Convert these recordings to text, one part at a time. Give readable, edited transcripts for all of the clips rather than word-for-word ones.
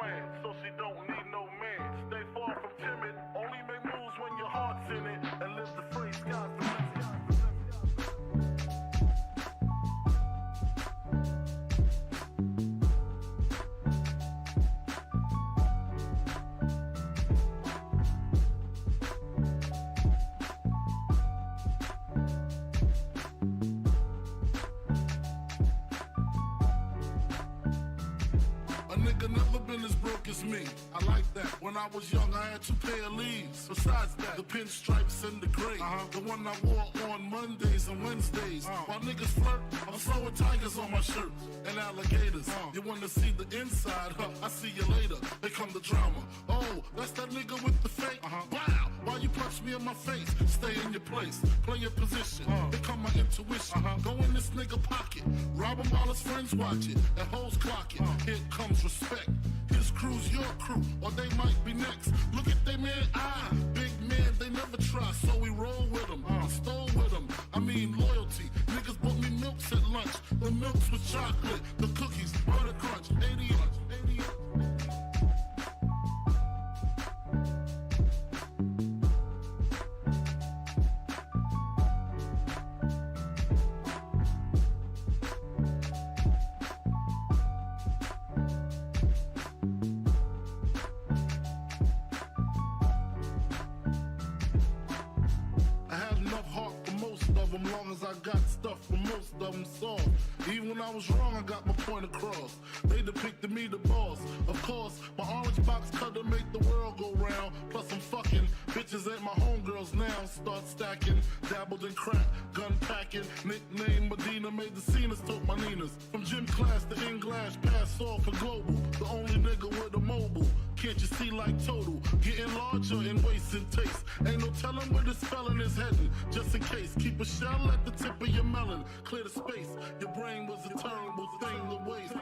plans, so she don't need no man. Stay far from timid, only make moves when your heart's in it, and live the free sky's the limit. Me. I like that. When I was young, I had 2 pair of leaves. Besides that, the pinstripes and the gray. The one I wore on Mondays and Wednesdays. While niggas flirt, I'm throwing tigers on my shirt and alligators. You wanna see the inside? I see you later. Here come the drama. Oh, that's that nigga with the fake. Wow, why you punch me in my face? Stay in your place, play your position. Here come my intuition. Go in this nigga pocket, rob him while his friends watch it, and hoes clock it. Here comes respect. His crew's your crew, or they might be next. Look at they man, big man, they never try, so we roll with them, stole with them. I mean loyalty. Niggas bought me milks at lunch. The milks with chocolate, the cookies, butter crunch, 88. Long as I got stuff for most of them soft. Even when I was wrong, I got my point across. They depicted me the boss. Of course, my orange box cutter make the world go round. Plus I'm fucking bitches ain't my homegirls now. Start stacking, dabbled in crack, gun packing. Nickname Medina, made the scenes, took my Ninas. From gym class to English, pass off for global. The only nigga with a mobile. Can't you see like total? Getting larger in waist and taste. Ain't no telling where this felon is heading. Just in case, keep a shell at the tip of your melon. Clear the space. Your brain was a terrible thing to waste.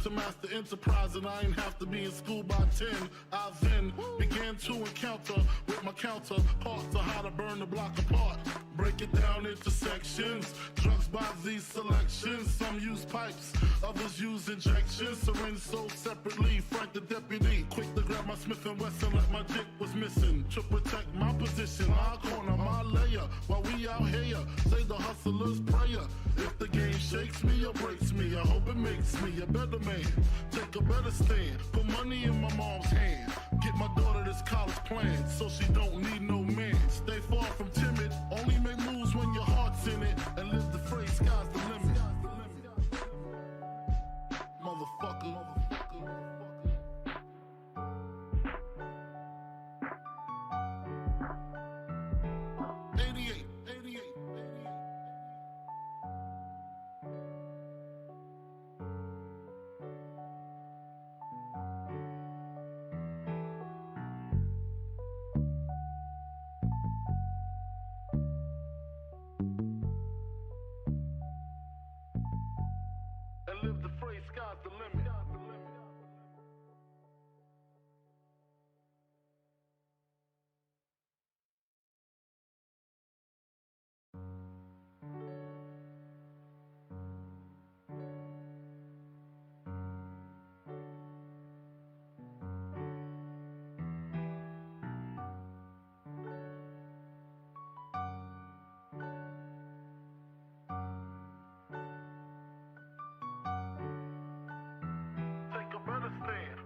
To master enterprise, and I ain't have to be in school by 10. I then began to encounter with my counterparts on how to burn the block apart. Break it down into sections. Drugs by these selections. Some use pipes, others use injections. Syringe sold separately. Frank the deputy, quick to grab my Smith & Wesson like my dick was missing. To protect my position, my corner, my layer. While we out here, say the hustler's prayer. If the game shakes me or breaks me, I hope it makes me a better man. Take a better stand, put money in my mom's hand. Get my daughter this college plan, so she don't need no man. Stay far from timid, only make moves when your heart's in it, and live the phrase, sky's the limit. Motherfucker. 88. And live the phrase, sky's the limit.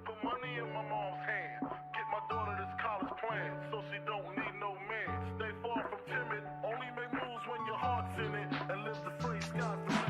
Put money in my mom's hand. Get my daughter this college plan, so she don't need no man. Stay far from timid, only make moves when your heart's in it, and live the phrase, sky's the limit.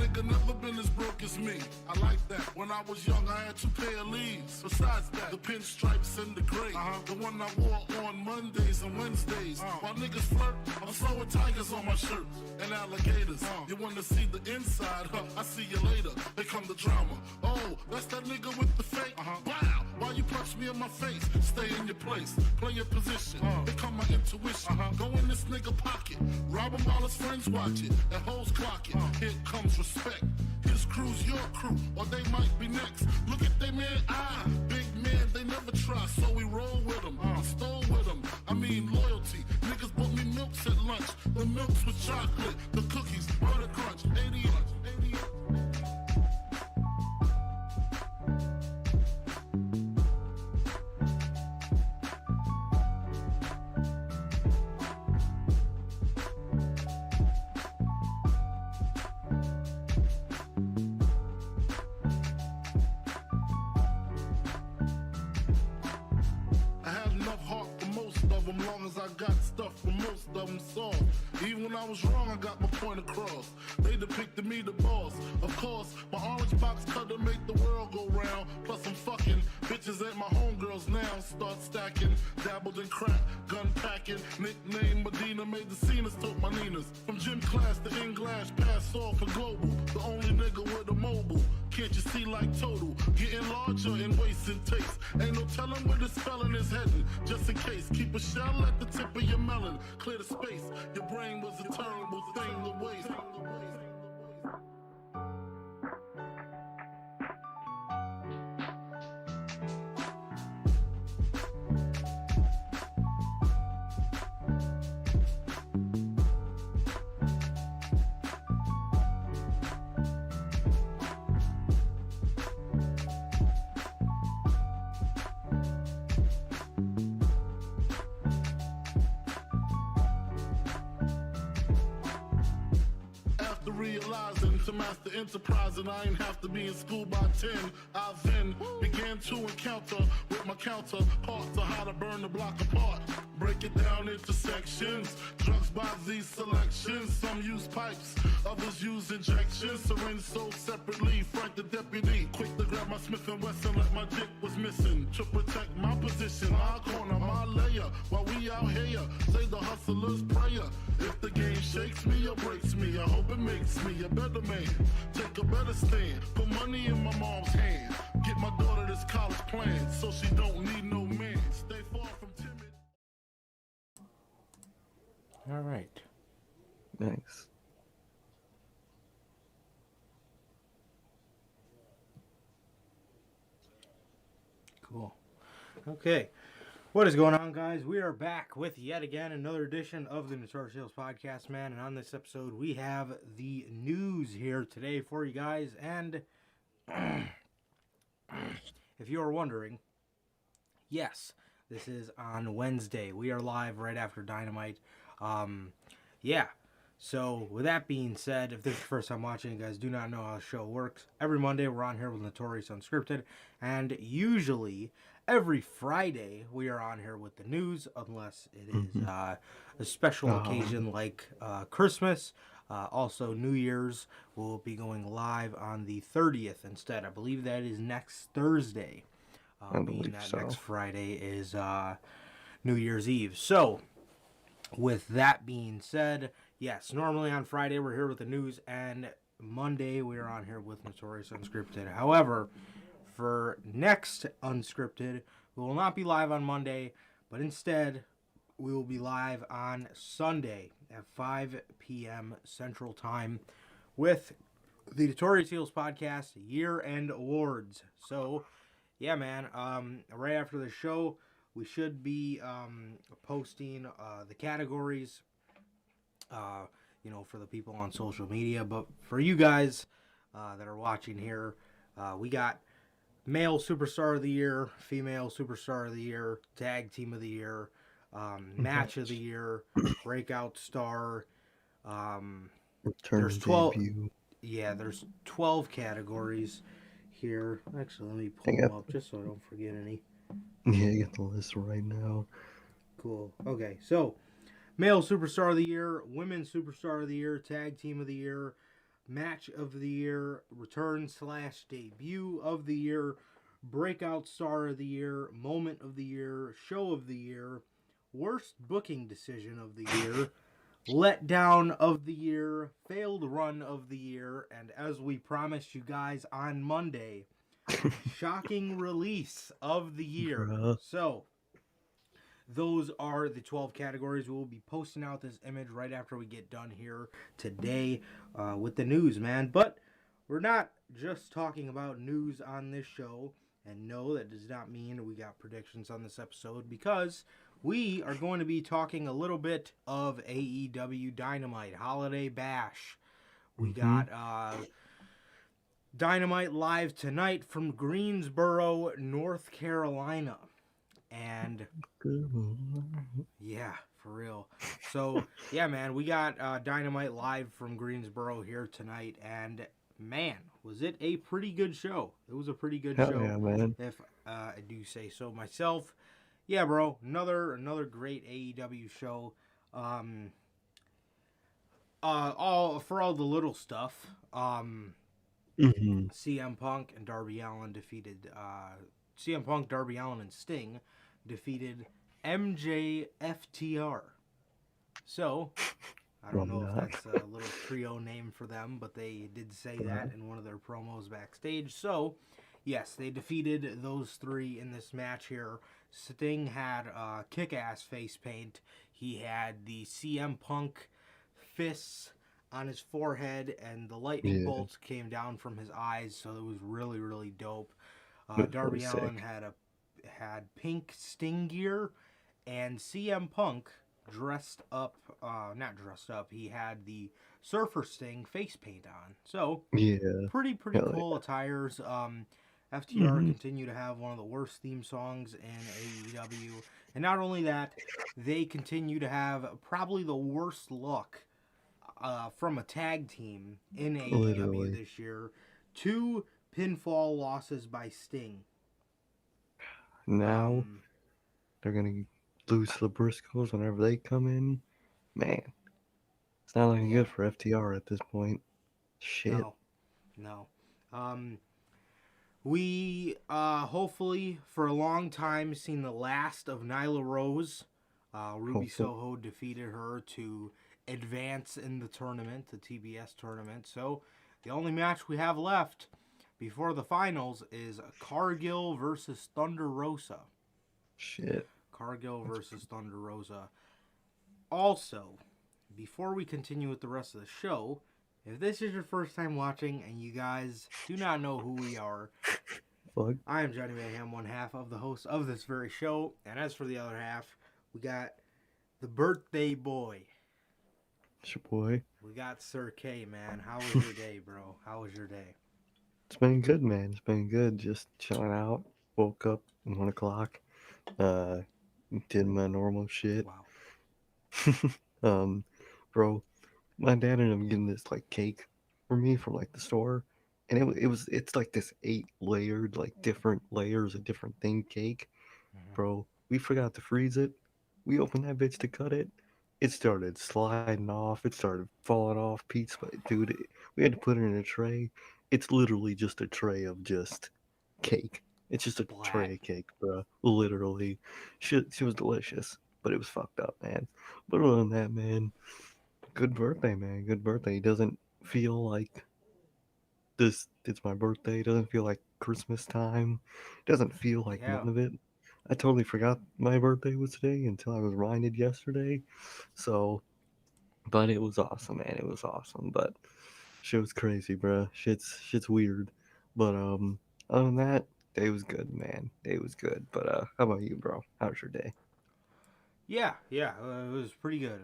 nigga never been as broke as me. I like that. When I was young, I had 2 pair of leaves. Besides that, the pinstripes and the gray. The one I wore on Mondays and Wednesdays. While niggas flirt, I'm throwing tigers on my shirt and alligators. You wanna see the inside? I see you later. Here come the drama. Oh, that's that nigga with the fake. Wow, why you punch me in my face? Stay in your place, play your position. Here come my intuition. Go in this nigga pocket, rob him while his friends watch it. That hoes clock it. Here comes respect. His crew's your crew, or they might be next. Look at they man, big man, they never try, so we roll with them. I stole with them. I mean loyalty. Niggas bought me milks at lunch. The milks with chocolate, the cookies, butter crunch, 80 I got stuff for most of them solved. Even when I was wrong, I got my point across. They depicted me the boss. Of course, my orange box cutter make the world go round. Plus I'm fucking bitches ain't my homegirls now. Start stacking, dabbled in crack, gun packing. Nickname Medina, made the scenes, took my Ninas. From gym class to in-glass, pass off for global. The only nigga with a mobile. Can't you see like total? Getting larger in waist and taste. Ain't no telling where this felon is heading. Just in case, keep a shell at the tip of your melon. Clear the space. Your brain was a terrible thing to waste. Realizing to master enterprise and I ain't have to be in school by 10. I then began to encounter with my counterparts on how to burn the block apart. Break it down into sections. Drugs by these selections. Some use pipes, others use injections. Syringe sold separately. Frank the deputy, quick to grab my Smith & Wesson like my dick was missing. To protect my position, my corner, my layer. While we out here, say the hustler's prayer. If the game shakes me or breaks me, I hope it makes me a better man. Take a better stand. Put money in my mom's hand. Get my daughter this college plan so she don't need no man. Stay far from timid. All right. Thanks. Cool. Okay. What is going on, guys? We are back with yet again another edition of the Notorious podcast, man. And on this episode, we have the news here today for you guys. And if you are wondering, yes, this is on Wednesday. We are live right after Dynamite. Yeah. So, with that being said, if this is your first time watching, you guys do not know how the show works. Every Monday, we're on here with Notorious Unscripted. And usually, every Friday, we are on here with the news, unless it is a special occasion like Christmas. Also, New Year's will be going live on the 30th instead. I believe that is next Thursday. Being that next Friday is New Year's Eve. So, with that being said, yes, normally on Friday we're here with the news, and Monday we are on here with Notorious Unscripted. However, for next Unscripted, we will not be live on Monday, but instead we will be live on Sunday at 5 p.m. Central Time with the Notorious Heels Podcast Year-End Awards. So, yeah, man, right after the show, we should be posting the categories, for the people on social media. But for you guys that are watching here, we got Male Superstar of the Year, Female Superstar of the Year, Tag Team of the Year, Match of the Year, Breakout Star. There's 12. Debut. Yeah, there's 12 categories here. Actually, let me pull them up just so I don't forget any. Yeah, I got the list right now. Cool. Okay, so Male Superstar of the Year, Women's Superstar of the Year, Tag Team of the Year, match of the year, return/debut of the year, breakout star of the year, moment of the year, show of the year, worst booking decision of the year, letdown of the year, failed run of the year, and as we promised you guys on Monday, shocking release of the year. Bruh. So, those are the 12 categories. We will be posting out this image right after we get done here today with the news, man. But we're not just talking about news on this show. And no, that does not mean we got predictions on this episode, because we are going to be talking a little bit of AEW Dynamite Holiday Bash. We got Dynamite live tonight from Greensboro, North Carolina. And yeah, for real. So, yeah, man, we got Dynamite live from Greensboro here tonight. And, man, was it a pretty good show. It was a pretty good Hell show, yeah, man. if I do say so myself. Yeah, bro, another great AEW show. All for all the little stuff. CM Punk and Darby Allin defeated CM Punk, Darby Allin, and Sting defeated MJFTR. So, I don't know if that's a little trio name for them, but they did say that in one of their promos backstage. So, yes, they defeated those three in this match here. Sting had kick-ass face paint. He had the CM Punk fists on his forehead, and the lightning bolts came down from his eyes, so it was really, really dope. Darby Allin had pink Sting gear, and CM Punk dressed up, not dressed up, he had the Surfer Sting face paint on. So, pretty cool attires. FTR continue to have one of the worst theme songs in AEW. And not only that, they continue to have probably the worst luck from a tag team in AEW this year. 2 pinfall losses by Sting. Now, they're going to lose to the Briscoes whenever they come in. Man, it's not looking good for FTR at this point. Shit. No. We hopefully for a long time seen the last of Nyla Rose. Ruby Soho defeated her to advance in the tournament, the TBS tournament. So the only match we have left before the finals is Cargill versus Thunder Rosa. Shit. Cargill versus Thunder Rosa. Also, before we continue with the rest of the show, if this is your first time watching and you guys do not know who we are, I am Johnny Mayhem, one half of the host of this very show. And as for the other half, we got the birthday boy. It's your boy. We got Sir K, man. How was your day, bro? How was your day? It's been good, man. It's been good. Just chilling out. Woke up at 1 o'clock. Did my normal shit. Wow. Bro, my dad ended up getting this like cake for me from like the store, and it's like this 8-layered, like different layers of different thing cake. Bro, we forgot to freeze it. We opened that bitch to cut it. It started sliding off. It started falling off. Dude, we had to put it in a tray. It's literally just a tray of just cake. It's just a tray of cake, bro. Literally. She was delicious, but it was fucked up, man. But other than that, man, good birthday, man. Good birthday. It doesn't feel like it's my birthday. It doesn't feel like Christmas time. It doesn't feel like none of it. I totally forgot my birthday was today until I was reminded yesterday. So, but it was awesome, man. It was awesome. But shit was crazy, bro. Shit's weird. But other than that, day was good, man. Day was good. But how about you, bro? How was your day? Yeah, it was pretty good.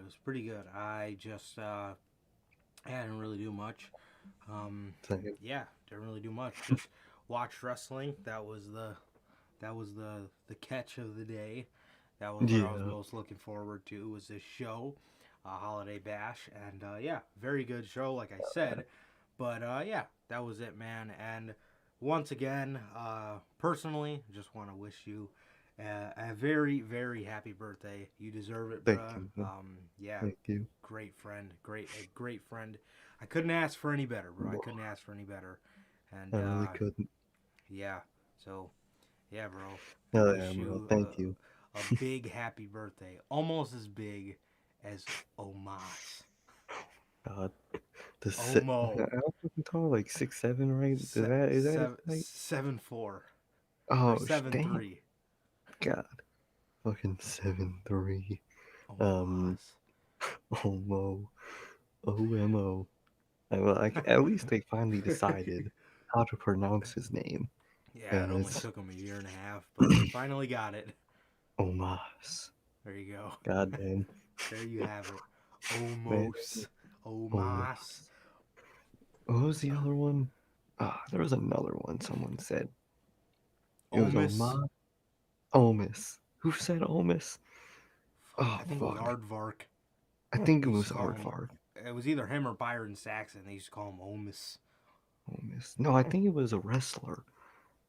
I just I didn't really do much. Yeah, didn't really do much. Just watched wrestling. That was the catch of the day. That was what I was most looking forward to, was this show, Holiday Bash, and yeah, very good show, like I said. But yeah, that was it, man. And once again, personally, just want to wish you a very, very happy birthday. You deserve it, bro. Thank you. Yeah, Thank you. great friend, great friend. I couldn't ask for any better, bro. I couldn't ask for any better. And I really couldn't. yeah, so yeah, bro. Oh Wish yeah, bro. you Thank you. a big happy birthday, almost as big as Omas. God, the Omo. how fucking tall? Like 6'7", right? Is that his height? 7'4" or Oh, seven damn. three. God, fucking 7'3". Um, Omas. Omo, Omo. Well, at least they finally decided how to pronounce his name, Yeah, it and only it's took him a year and a half, but they finally got it. Omas. There you go. God damn, There you have it. man. Omos. Omas. Omas. What was the other one? Ah, there was another one. Someone said it was Omis. Omas. Omis. Who said Omis? Fuck, Oh I think it was fuck. Aardvark. I think it They used to was call him. Aardvark. It was either him or Byron Saxon. They used to call him Omis. Omis. No, I think it was a wrestler.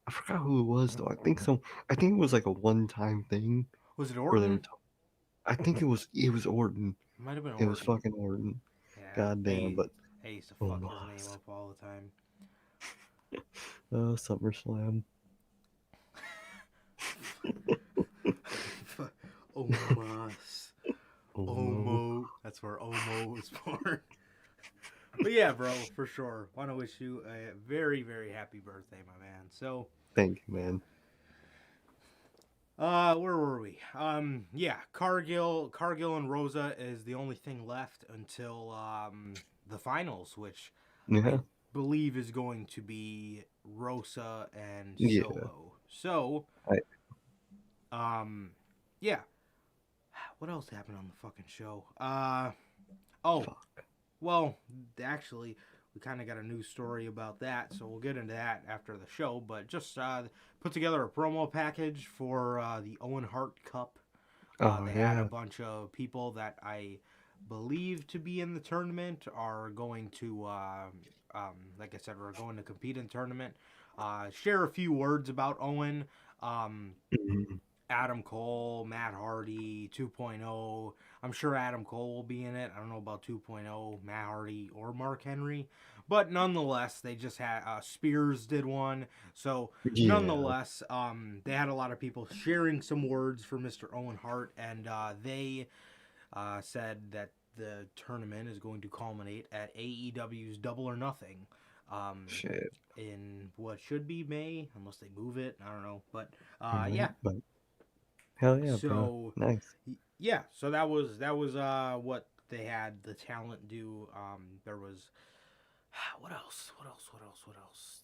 I forgot who it was though. I think so. I think it was like a one-time thing Was it where they were. Orton? I think it was Orton. It might have been It was Orton. fucking Orton. Yeah. God damn, but I used to fuck his name Omas. up all the time. SummerSlam. Omas. Omo. Omo. That's where Omo was born. But yeah, bro, for sure. Want to wish you a very, very happy birthday, my man. So, Thank you, man. where were we? Yeah, Cargill and Rosa is the only thing left until the finals, which Yeah. I believe is going to be Rosa and Yeah. Solo. So, I, yeah. What else happened on the fucking show? Oh, fuck. well, actually, we kind of got a news story about that, so we'll get into that after the show. But just put together a promo package for the Owen Hart Cup. Oh They had a yeah. bunch of people that I believe to be in the tournament are going to, like I said, are going to compete in the tournament. Share a few words about Owen. Mhm. Adam Cole, Matt Hardy, 2.0. I'm sure Adam Cole will be in it. I don't know about 2.0, Matt Hardy, or Mark Henry. But nonetheless, they just had Spears did one. So Yeah. nonetheless, they had a lot of people sharing some words for Mr. Owen Hart, and they said that the tournament is going to culminate at AEW's Double or Nothing. Shit. In what should be May, unless they move it. I don't know. But Right. yeah, But hell yeah, bro. so Nice. yeah, so that was what they had the talent do. There was what else?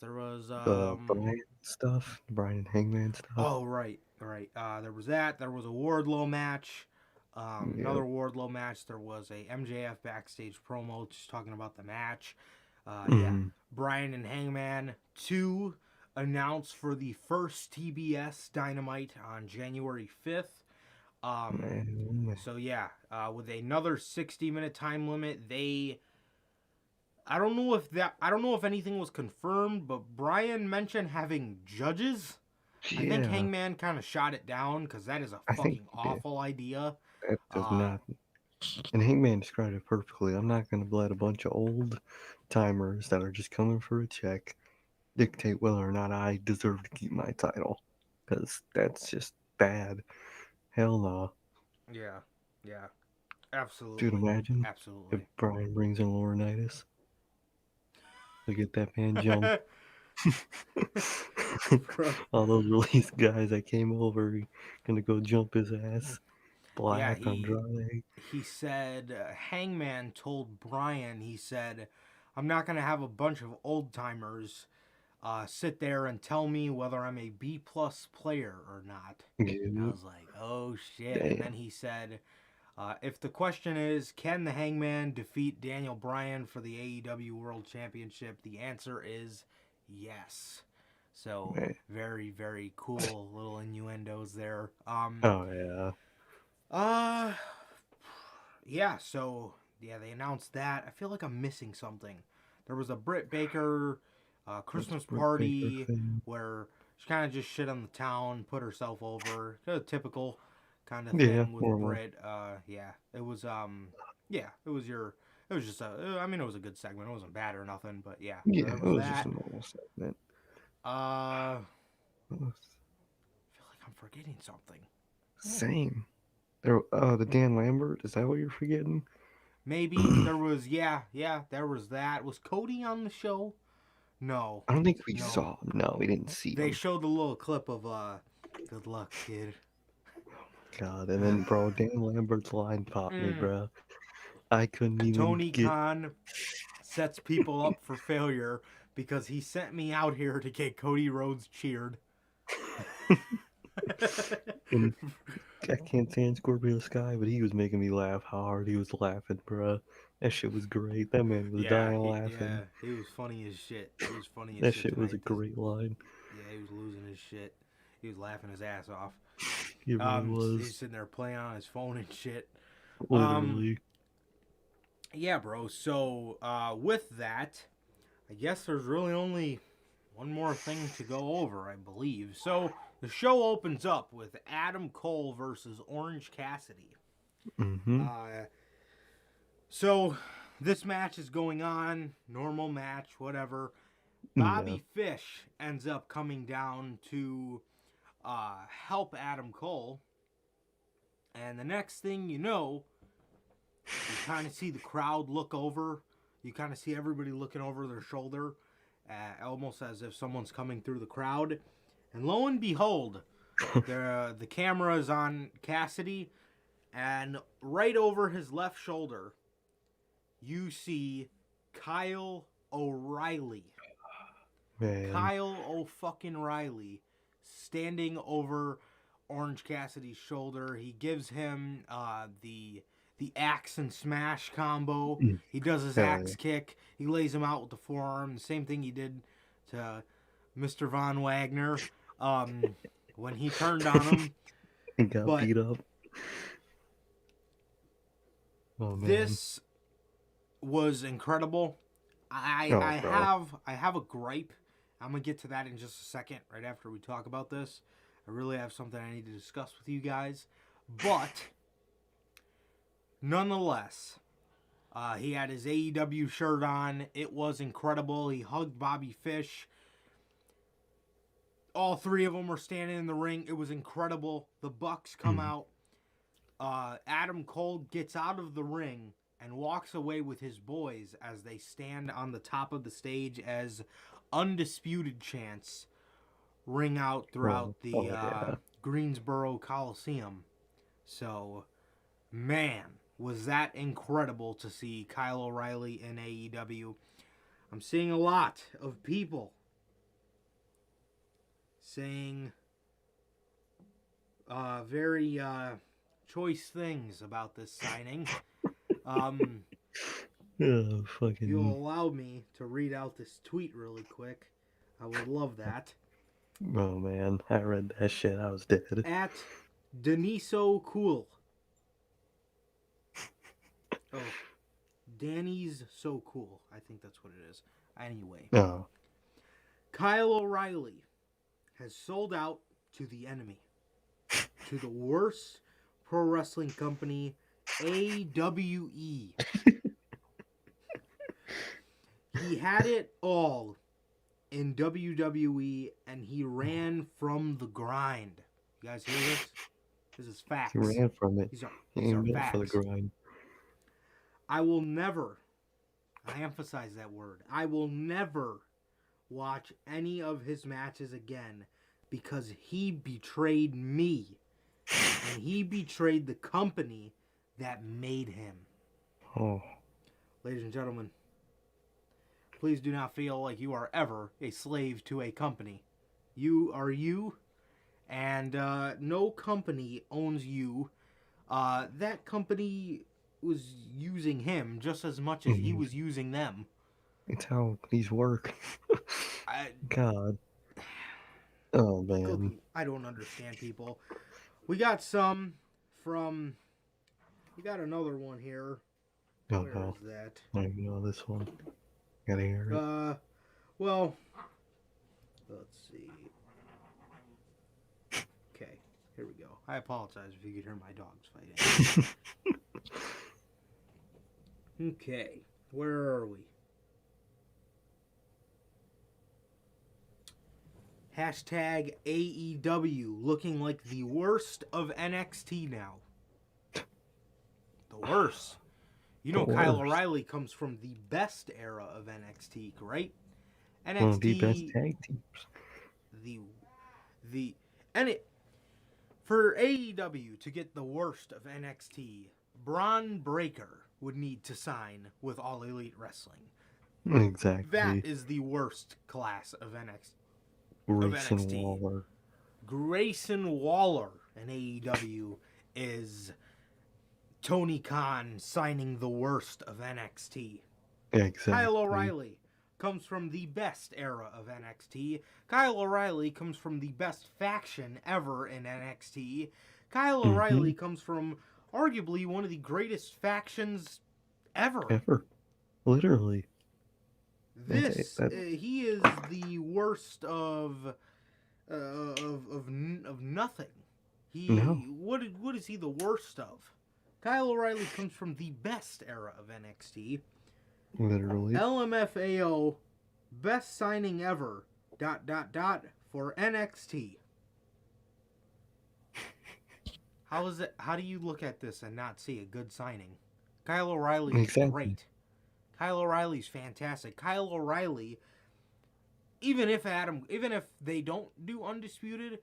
There was The Brian stuff. Brian and Hangman stuff. oh right. There was that. There was a Wardlow match. Yeah. Another Wardlow match. There was a MJF backstage promo just talking about the match. Yeah, Mhm. Brian and Hangman 2 announced for the first TBS Dynamite on January 5th. Man, oh, man. So yeah, with another 60-minute time limit, I don't know if anything was confirmed, but Brian mentioned having judges. I think Yeah. Hangman kind of shot it down because that is a I think fucking he did. awful idea. That does Uh, not. And Hangman described it perfectly. I'm not going to let a bunch of old timers that are just coming for a check dictate whether or not I deserve to keep my title. Because that's just bad. Hell no. yeah, yeah, Dude, absolutely, imagine if absolutely. Brian brings in Laurinaitis to get that man jumped. Bro. All those released guys that came over gonna go jump his ass. Yeah, Black Andrade. he said Hangman told Brian, he said, I'm not gonna have a bunch of old timers sit there and tell me whether I'm a B plus player or not. I Yeah, was like, oh shit. And then damn. he said, if the question is, can the Hangman defeat Daniel Bryan for the AEW World Championship? The answer is yes. So Man. very, very cool little innuendos there. Oh yeah. Uh, yeah. So yeah, they announced that. I feel like I'm missing something. There was a Britt Baker That's Christmas Britt Baker party thing. where she kind of just shit on the town, put herself over. Kind of typical kind of Yeah, thing with normal. Britt. Yeah, it was yeah, it was your It was just I mean, it was a good segment. It wasn't bad or nothing, but yeah. Yeah, There it was was that. just a normal segment. I feel like I'm forgetting something. Same. There, the Dan Lambert. Is that what you're forgetting? Maybe there was, yeah, there was that. Was Cody on the show? No, I don't think we no. saw him. No, we didn't see They him. showed the little clip of good luck, kid. God, and then bro, Dan Lambert's line popped me, bro. I couldn't even Tony get. Khan sets people up for failure because he sent me out here to get Cody Rhodes cheered. And I can't stand Scorpio Sky, but he was making me laugh hard. He was laughing, bro. That shit was great. That man was dying laughing. He was funny as shit. He was funny as That shit shit was a tonight. great line. Yeah, he was losing his shit. He was laughing his ass off. He really was. He's sitting there playing on his phone and shit. Literally. Yeah, bro. So, with that, I guess there's really only one more thing to go over, I believe. So, the show opens up with Adam Cole versus Orange Cassidy. Mm-hmm. So, this match is going on. Normal match, whatever. Bobby Fish ends up coming down to help Adam Cole. And the next thing you know, you kind of see the crowd look over. You kind of see everybody looking over their shoulder, almost as if someone's coming through the crowd. And lo and behold, the camera is on Cassidy, and right over his left shoulder, you see Kyle O'Reilly. Man. Kyle O'Fucking-Riley standing over Orange Cassidy's shoulder. He gives him the axe and smash combo. He does his axe kick. He lays him out with the forearm. The same thing he did to Mr. Von Wagner when he turned on him. He got beat up. Oh man. This was incredible. I have a gripe. I'm gonna get to that in just a second, right after we talk about this. I really have something I need to discuss with you guys. But nonetheless, he had his AEW shirt on. It was incredible. He hugged Bobby Fish. All three of them were standing in the ring. It was incredible. The Bucks come out. Adam Cole gets out of the ring and walks away with his boys as they stand on the top of the stage as undisputed chants ring out throughout the Greensboro Coliseum. So, man, was that incredible to see Kyle O'Reilly in AEW. I'm seeing a lot of people saying very choice things about this signing. You'll allow me to read out this tweet really quick. I would love that. Oh man, I read that shit. I was dead. At Deniso Cool. Oh, Danny's so cool. I think that's what it is. Anyway. No. Kyle O'Reilly has sold out to the enemy. To the worst pro wrestling company, AWE. He had it all in WWE, and he ran from the grind. You guys hear this? This is facts. He ran from it. These are facts. For the facts. grind. I will never, I emphasize that word, I will never watch any of his matches again because he betrayed me. And he betrayed the company that made him. Oh. Ladies and gentlemen, please do not feel like you are ever a slave to a company. You are you, and no company owns you. That company was using him just as much as he was using them. It's how these work. God. Oh, man. I don't understand people. We got some from... We got another one here. Oh, Where no. is that? I don't even know this one. Gotta hear it. Well, let's see. Okay, here we go. I apologize if you could hear my dogs fighting. Okay, where are we? Hashtag AEW looking like the worst of NXT now. The worst. You know, The Kyle worst. O'Reilly comes from the best era of NXT, right? One of the best NXT, tag teams. the and it for AEW to get the worst of NXT, Braun Breaker would need to sign with All Elite Wrestling. Exactly. That is the worst class of NXT. Grayson Waller. Grayson Waller in AEW is Tony Khan signing the worst of NXT. Exactly. Kyle O'Reilly comes from the best era of NXT. Kyle O'Reilly comes from the best faction ever in NXT. Kyle O'Reilly comes from arguably one of the greatest factions ever. Literally. He is the worst of nothing. What is he the worst of? Kyle O'Reilly comes from the best era of NXT. Literally. LMFAO, best signing ever, ... for NXT. How is it? How do you look at this and not see a good signing? Kyle O'Reilly is great. Kyle O'Reilly's fantastic. Kyle O'Reilly, even if they don't do Undisputed,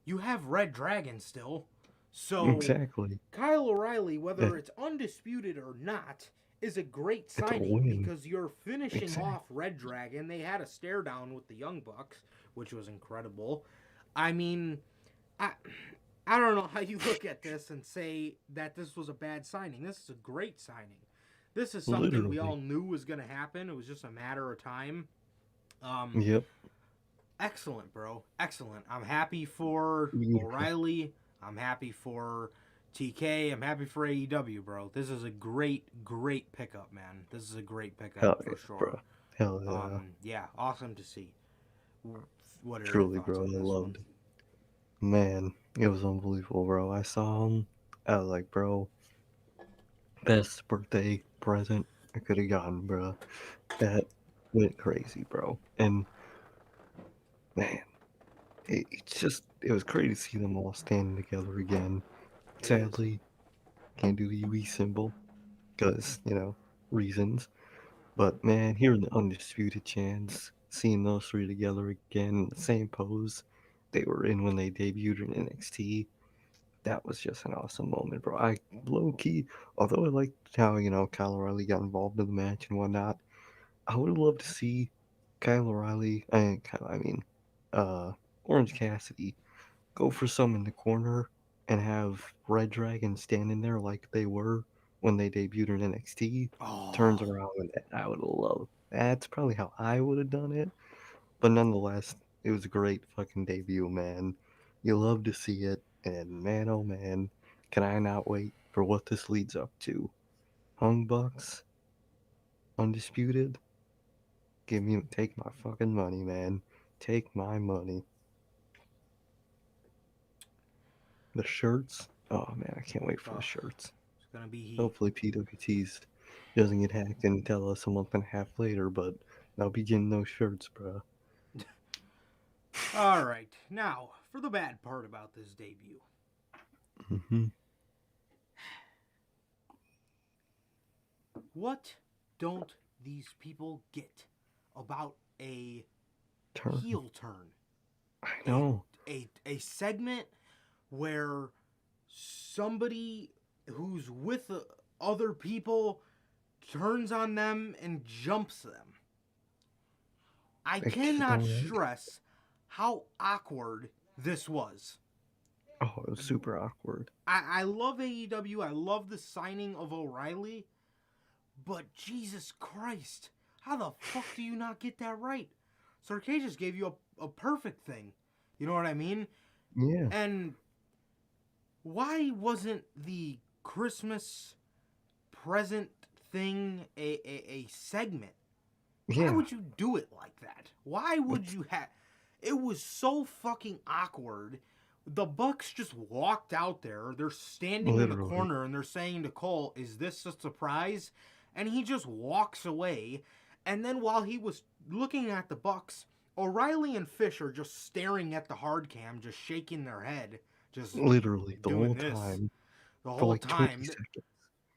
you have Red Dragon still. So Exactly. Kyle O'Reilly, whether it's Undisputed or not, is a great signing because you're finishing off Red Dragon. They had a stare down with the Young Bucks, which was incredible. I mean, I don't know how you look at this and say that this was a bad signing. This is a great signing. This is something we all knew was going to happen. It was just a matter of time. Yep. Excellent, bro. Excellent. I'm happy for O'Reilly. I'm happy for TK. I'm happy for AEW, bro. This is a great, great pickup, man. This is a great pickup for sure. Bro. Hell yeah. Yeah, awesome to see. What are Truly, your thoughts bro. on I this loved one? it. Man, it was unbelievable, bro. I saw him. I was like, bro, best birthday present I could have gotten, bro. That went crazy, bro. And man, it was crazy to see them all standing together again. Sadly, can't do the UE symbol because, reasons. But man, hearing the Undisputed chants, seeing those three together again in the same pose they were in when they debuted in NXT, that was just an awesome moment, bro. I low key, although I liked how, Kyle O'Reilly got involved in the match and whatnot, I would have loved to see Kyle O'Reilly, Orange Cassidy go for some in the corner and have Red Dragon standing there like they were when they debuted in NXT. Turns around and I would have loved. That's probably how I would have done it. But nonetheless, it was a great fucking debut, man. You love to see it, and man, oh man, can I not wait for what this leads up to? Hung Bucks, Undisputed. Take my fucking money, man. Take my money. The shirts. Oh man, I can't wait for the shirts. It's gonna be heat. Hopefully PWT's doesn't get hacked and tell us a month and a half later, but I'll be getting those shirts, bro. All right, now for the bad part about this debut. What don't these people get about a heel turn? I know. A segment where somebody who's with other people turns on them and jumps them. I cannot stress how awkward this was. Oh, it was super awkward. I love AEW. I love the signing of O'Reilly. But Jesus Christ, how the fuck do you not get that right? Sir-K just gave you a perfect thing. You know what I mean? Yeah. And why wasn't the Christmas present thing a segment? Yeah. Why would you do it like that? Why would you have... It was so fucking awkward. The Bucks just walked out there. They're standing in the corner and they're saying to Cole, is this a surprise? and he just walks away. And then while he was looking at the Bucks, O'Reilly and Fish are just staring at the hard cam, just shaking their head, just Literally the doing whole this time the for whole like 20 time, seconds.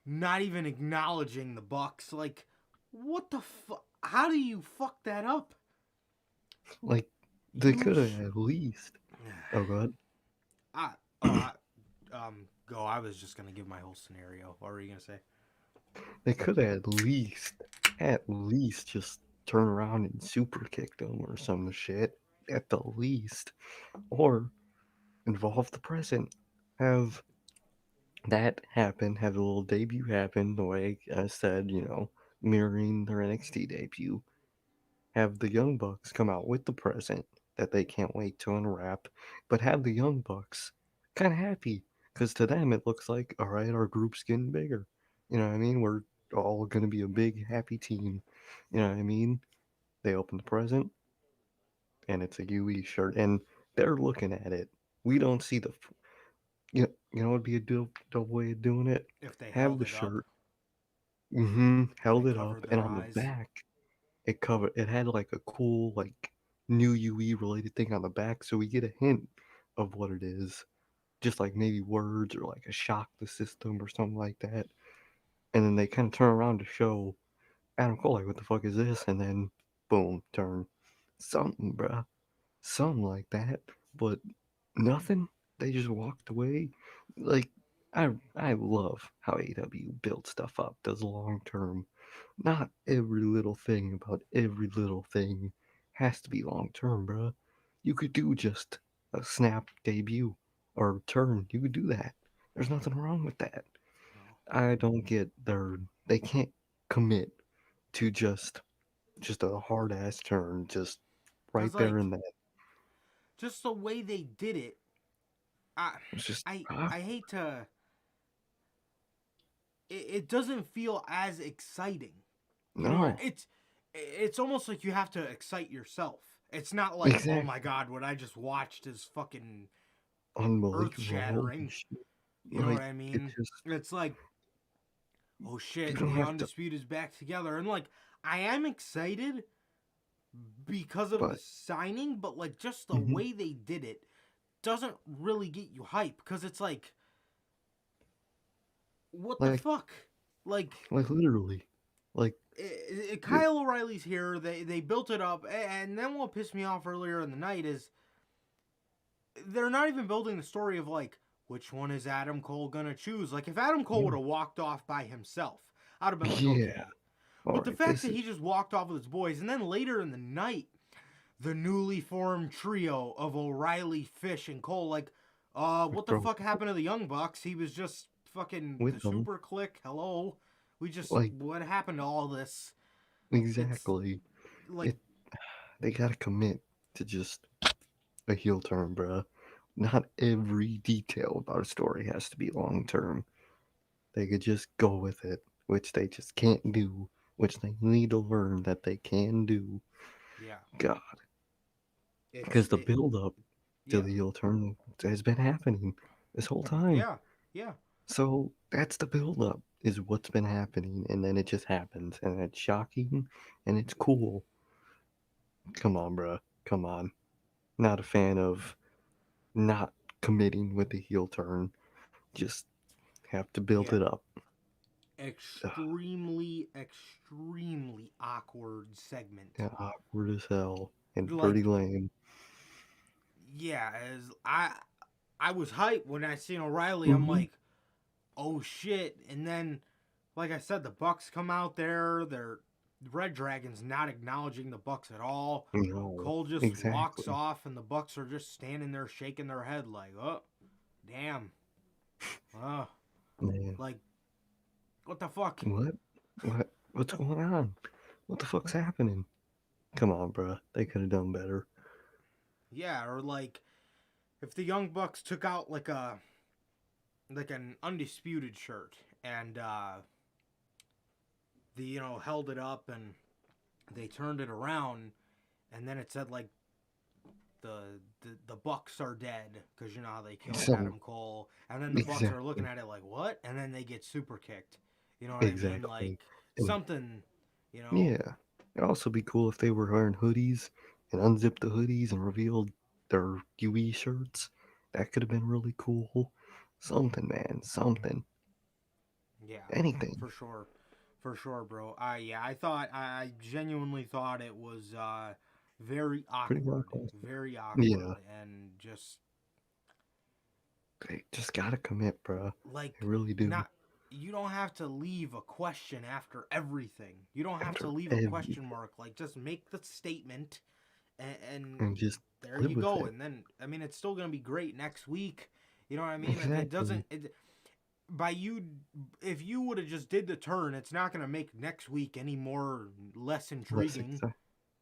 not even acknowledging the Bucks. Like, what the fuck? How do you fuck that up? Like they You could have sh- at least. Oh god. I, oh, I, go. I was just gonna give my whole scenario. What were you gonna say? They could have at least just turn around and super kicked him or some shit. At the least. Or involve the present. Have that happen, have a little debut happen the way I said, mirroring their NXT debut. Have the Young Bucks come out with the present that they can't wait to unwrap, but have the Young Bucks kind of happy because to them it looks like, all right, our group's getting bigger. You know what I mean? We're all going to be a big happy team. You know what I mean? They open the present and it's a UE shirt and they're looking at it. We don't see what would be a dope way of doing it? If they Have held the it up shirt, and held it it up, covered and their on the eyes. back, it had like a cool like new UE related thing on the back, so we get a hint of what it is, just like maybe words or like a shock the system or something like that. And then they kind of turn around to show Adam Cole like, what the fuck is this? And then boom, turn something, bruh, something like that. But nothing. They just walked away. Like I love how AW builds stuff up, does long term. Not every little thing about every little thing has to be long term, bruh. You could do just a snap debut or turn. You could do that. There's nothing wrong with that. No, I don't get they can't commit to just a hard ass turn, just because right there like in that. just the way they did it, I, It's just I hate to. It doesn't feel as exciting. You know, no, it's almost like you have to excite yourself. It's not like, oh my exactly. god, what I just watched is fucking earth Unbelievable. Holy shattering. shit. You know what Like, I it's mean? just, It's like, oh you shit, don't the have to, Undisputed is back together. And like, I am excited because of the but, signing, but like, just the hmm way they did it doesn't really get you hype because it's like, what the like, fuck? Like, literally. Like, it, Kyle O'Reilly's here. They built it up, and then what pissed me off earlier in the night is they're not even building the story of like which one is Adam Cole gonna choose. Like if Adam Cole would yeah, have walked off by himself, I'd have been like, yeah. okay. All But the right, fact this that he is, just walked off with his boys, and then later in the night, the newly formed trio of O'Reilly, Fish, and Cole, like, what the bro, fuck happened to the Young Bucks? He was just fucking the with them. Super Click. Hello, Like, what happened to all this? It's exactly. like, It, they gotta commit to just a heel turn, bruh. Not every detail about a story has to be long term. They could just go with it, which they just can't do, which they need to learn that they can do. yeah, God, it's because the it, build up to yeah, the heel turn has been happening this whole time. yeah, yeah. So that's the build up, is what's been happening, and then it just happens, and it's shocking, and it's cool. Come on, bruh. Come on. Not a fan of not committing with the heel turn. Just have to build Yeah, it up. Ugh, extremely awkward segment. yeah, awkward as hell and pretty Like, lame. yeah, as I was hyped when I seen O'Reilly. I'm Hmm like, oh shit! And then, like I said, the Bucks come out there. They're Red Dragon's not acknowledging the Bucks at all. No, Cole just walks exactly. off, and the Bucks are just standing there shaking their head like, oh, damn, oh, Man, like what the fuck? what? What's going on? What the fuck's happening? Come on, bruh. They could have done better. Yeah, or like if the Young Bucks took out like an undisputed shirt and the held it up and they turned it around and then it said like the the Bucks are dead because you know how they killed So, Adam Cole and then the Bucks are looking exactly. at it like what and then they get super kicked. You know what I mean? Like Exactly. something, you know. Yeah. It'd also be cool if they were wearing hoodies and unzipped the hoodies and revealed their UE shirts. That could have been really cool. Something, man. Something. Yeah, Anything. for sure, bro. I thought I genuinely thought it was Pretty awkward. very Yeah. awkward, and just They just gotta commit, bro. like They really do. not. You don't have to leave a question after everything. You don't have to After leave a every question mark. Like just make the statement, and and just there live you with go. it. And then I mean, it's still gonna be great next week. You know what I mean? If it Exactly. doesn't, by you, if you would have just did the turn, it's not gonna make next week any more less Less intriguing. exciting.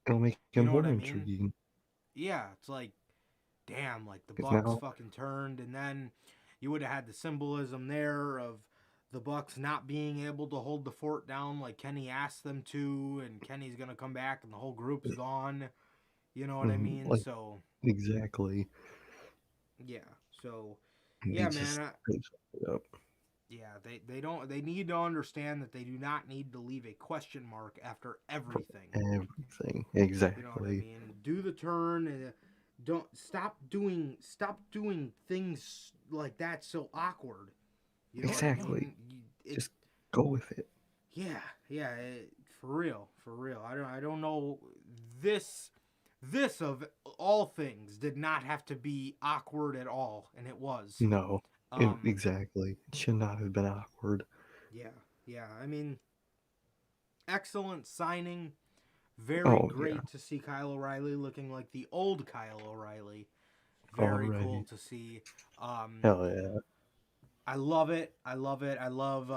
It'll make You it know what more I mean? intriguing. Yeah, it's like, damn, like the Because Bucks now, fucking turned, and then you would have had the symbolism there of the Bucks not being able to hold the fort down like Kenny asked them to, and Kenny's gonna come back and the whole group's gone. You know what I mean? like, So exactly. yeah, so They yeah, man. just they fucked it up. Yeah, they need to understand that they do not need to leave a question mark after everything. Everything. You know what I Exactly. mean? Do the turn and don't stop doing things like that so awkward. You know what I Exactly. mean? It Just go with it. yeah, yeah, for real, for real. I don't know this of all things did not have to be awkward at all, and it was. No. Um Exactly. It should not have been awkward. yeah, yeah. I mean, excellent signing. Very Oh yeah. great to see Kyle O'Reilly looking like the old Kyle O'Reilly. Very cool Already. to see. Um, Hell yeah. I love it. I love it. I love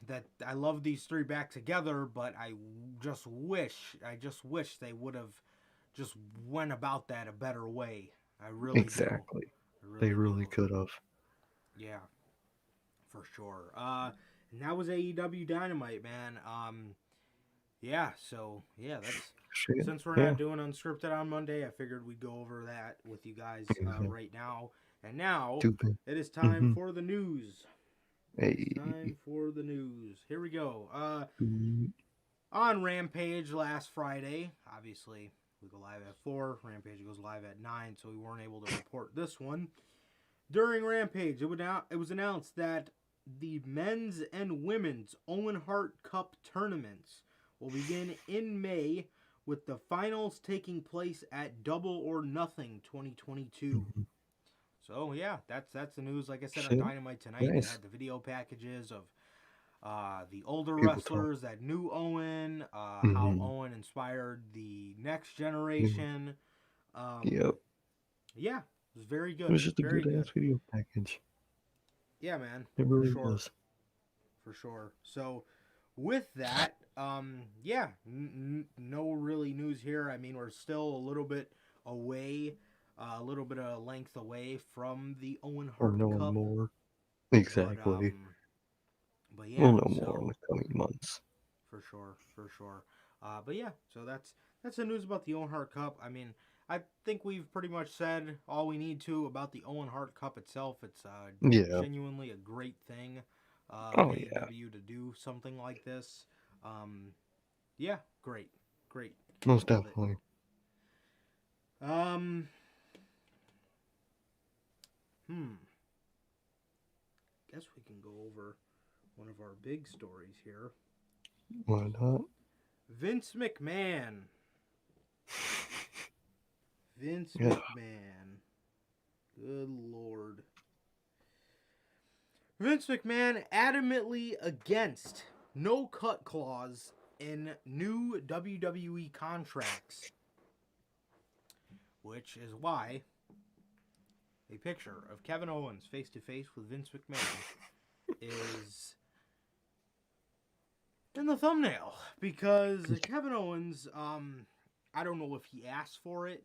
that. I love these three back together. But I just wish they would have just went about that a better way. I really do. Exactly. I They really really do. could have. Yeah, for sure. And that was AEW Dynamite, man. Yeah. So yeah, that's. Shit. Since we're Yeah. not doing unscripted on Monday, I figured we'd go over that with you guys Exactly. right now. And now Stupid. it is time Mm-hmm. for the news. Hey. It's time for the news. Here we go. Mm, On Rampage last Friday, obviously we go live at 4. Rampage goes live at 9, so we weren't able to report this one. During Rampage, it was announced that the men's and women's Owen Hart Cup tournaments will begin in May, with the finals taking place at Double or Nothing 2022. mhm. So yeah, that's the news. Like I said on Shit. Dynamite tonight, they Nice. had the video packages of the older People talk. wrestlers that knew Owen, how Mm-hmm. Owen inspired the next Yeah. generation. Um, Yep. yeah, it was very It good, was just a very good good. ass video package. Yeah, man, It for really sure, was. for sure. So with that, yeah, no really news here. I mean, we're still a little bit away, a little bit of length away from the Owen Or Hart knowing Cup, more. but Exactly. yeah, We'll know more in so the coming months. for sure, for sure. But yeah, so that's the news about the Owen Hart Cup. I mean, I think we've pretty much said all we need to about the Owen Hart Cup itself. It's Yeah. genuinely a great thing of Oh yeah. AEW to do something like this. Yeah, great, great. Most Love it. definitely. Um, hmm. Guess we can go over one of our big stories here. Why not? Vince McMahon. Vince Yeah. McMahon. Good Lord. Vince McMahon adamantly against no cut clause in new WWE contracts. Which is why a picture of Kevin Owens face to face with Vince McMahon is in the thumbnail. Because Kevin Owens, I don't know if he asked for it.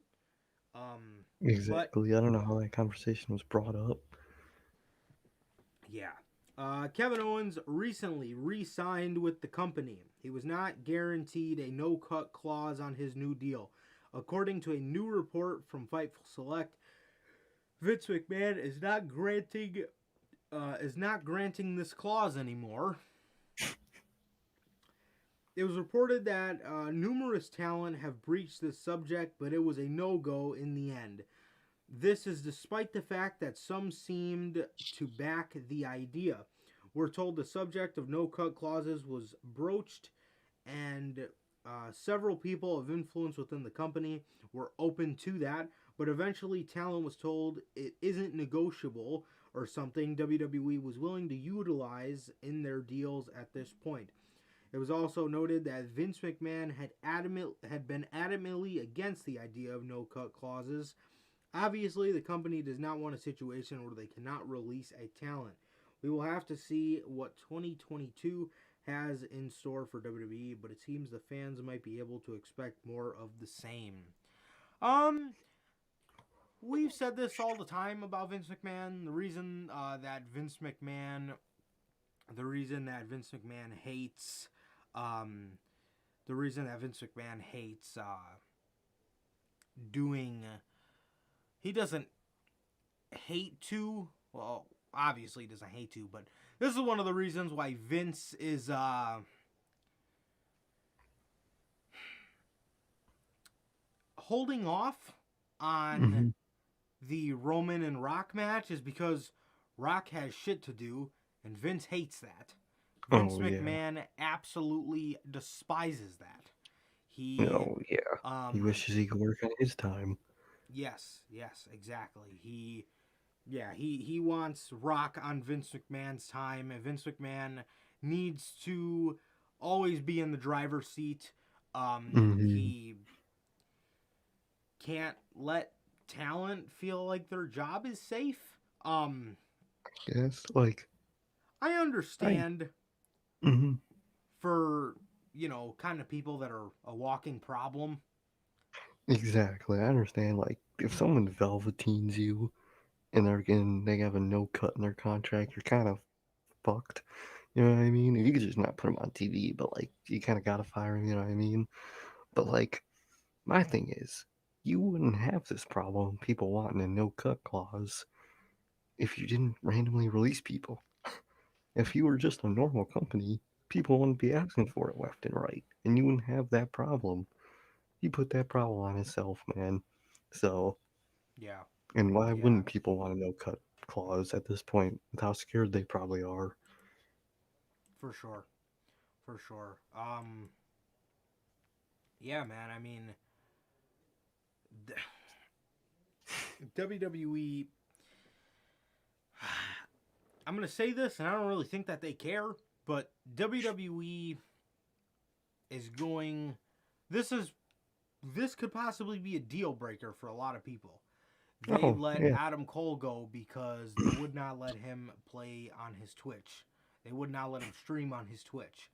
Exactly. I don't know how that conversation was brought up. Yeah. Kevin Owens recently re-signed with the company. He was not guaranteed a no-cut clause on his new deal. According to a new report from Fightful Select, Vince McMahon is not granting this clause anymore. it was reported that numerous talent have breached this subject, but it was a no-go in the end. This is despite the fact that some seemed to back the idea. We're told the subject of no-cut clauses was broached, and several people of influence within the company were open to that, but eventually talent was told it isn't negotiable or something WWE was willing to utilize in their deals at this point. It was also noted that Vince McMahon had been adamantly against the idea of no-cut clauses. Obviously, the company does not want a situation where they cannot release a talent. We will have to see what 2022 has in store for WWE, but it seems the fans might be able to expect more of the same. We've said this all the time about Vince McMahon. The reason that Vince McMahon hates, doing. He doesn't hate to. Well, obviously he doesn't hate to, but this is one of the reasons why Vince is holding off on the Roman and Rock match, is because Rock has shit to do and Vince hates that. Vince McMahon absolutely despises that. He he wishes he could work on his time. Yes, exactly. He wants Rock on Vince McMahon's time. Vince McMahon needs to always be in the driver's seat. He can't let talent feel like their job is safe. Yes, like I understand for, kind of people that are a walking problem. Exactly. I understand, like, if someone velveteens you and they have a no cut in their contract, you're kind of fucked. You know what I mean? You could just not put them on TV, but like you kind of gotta fire them. You know what I mean? But like my thing is, you wouldn't have this problem, people wanting a no cut clause, if you didn't randomly release people. If you were just a normal company, people wouldn't be asking for it left and right, and you wouldn't have that problem. You put that problem on yourself, man. So, Yeah. and why wouldn't people want a no cut clause at this point with how scared they probably are? For sure. Yeah, man. I mean, WWE. I'm gonna say this, and I don't really think that they care, but WWE is going. This could possibly be a deal breaker for a lot of people. They let Adam Cole go because they would not let him play on his Twitch. They would not let him stream on his Twitch.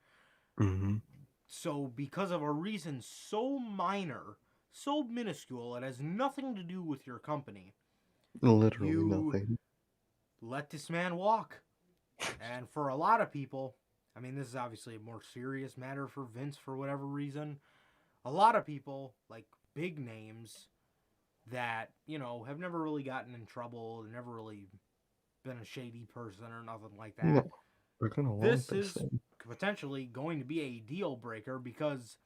So because of a reason so minor, so minuscule, it has nothing to do with your company. Literally nothing. Let this man walk. And for a lot of people, I mean, this is obviously a more serious matter for Vince for whatever reason. A lot of people, like big names, that, have never really gotten in trouble, never really been a shady person or nothing like that. No, we're gonna want this is potentially going to be a deal breaker, because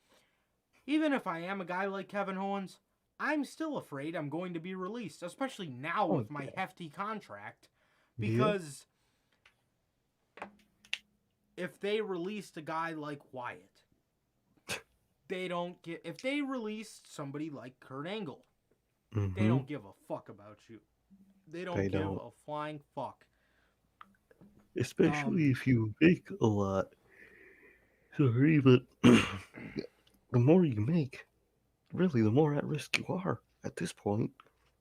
even if I am a guy like Kevin Owens, I'm still afraid I'm going to be released, especially now with my hefty contract, because if they released a guy like Wyatt, if they released somebody like Kurt Angle, they don't give a fuck about you. They don't give a flying fuck. Especially if you make a lot. Sorry, but the more you make, really, the more at risk you are at this point.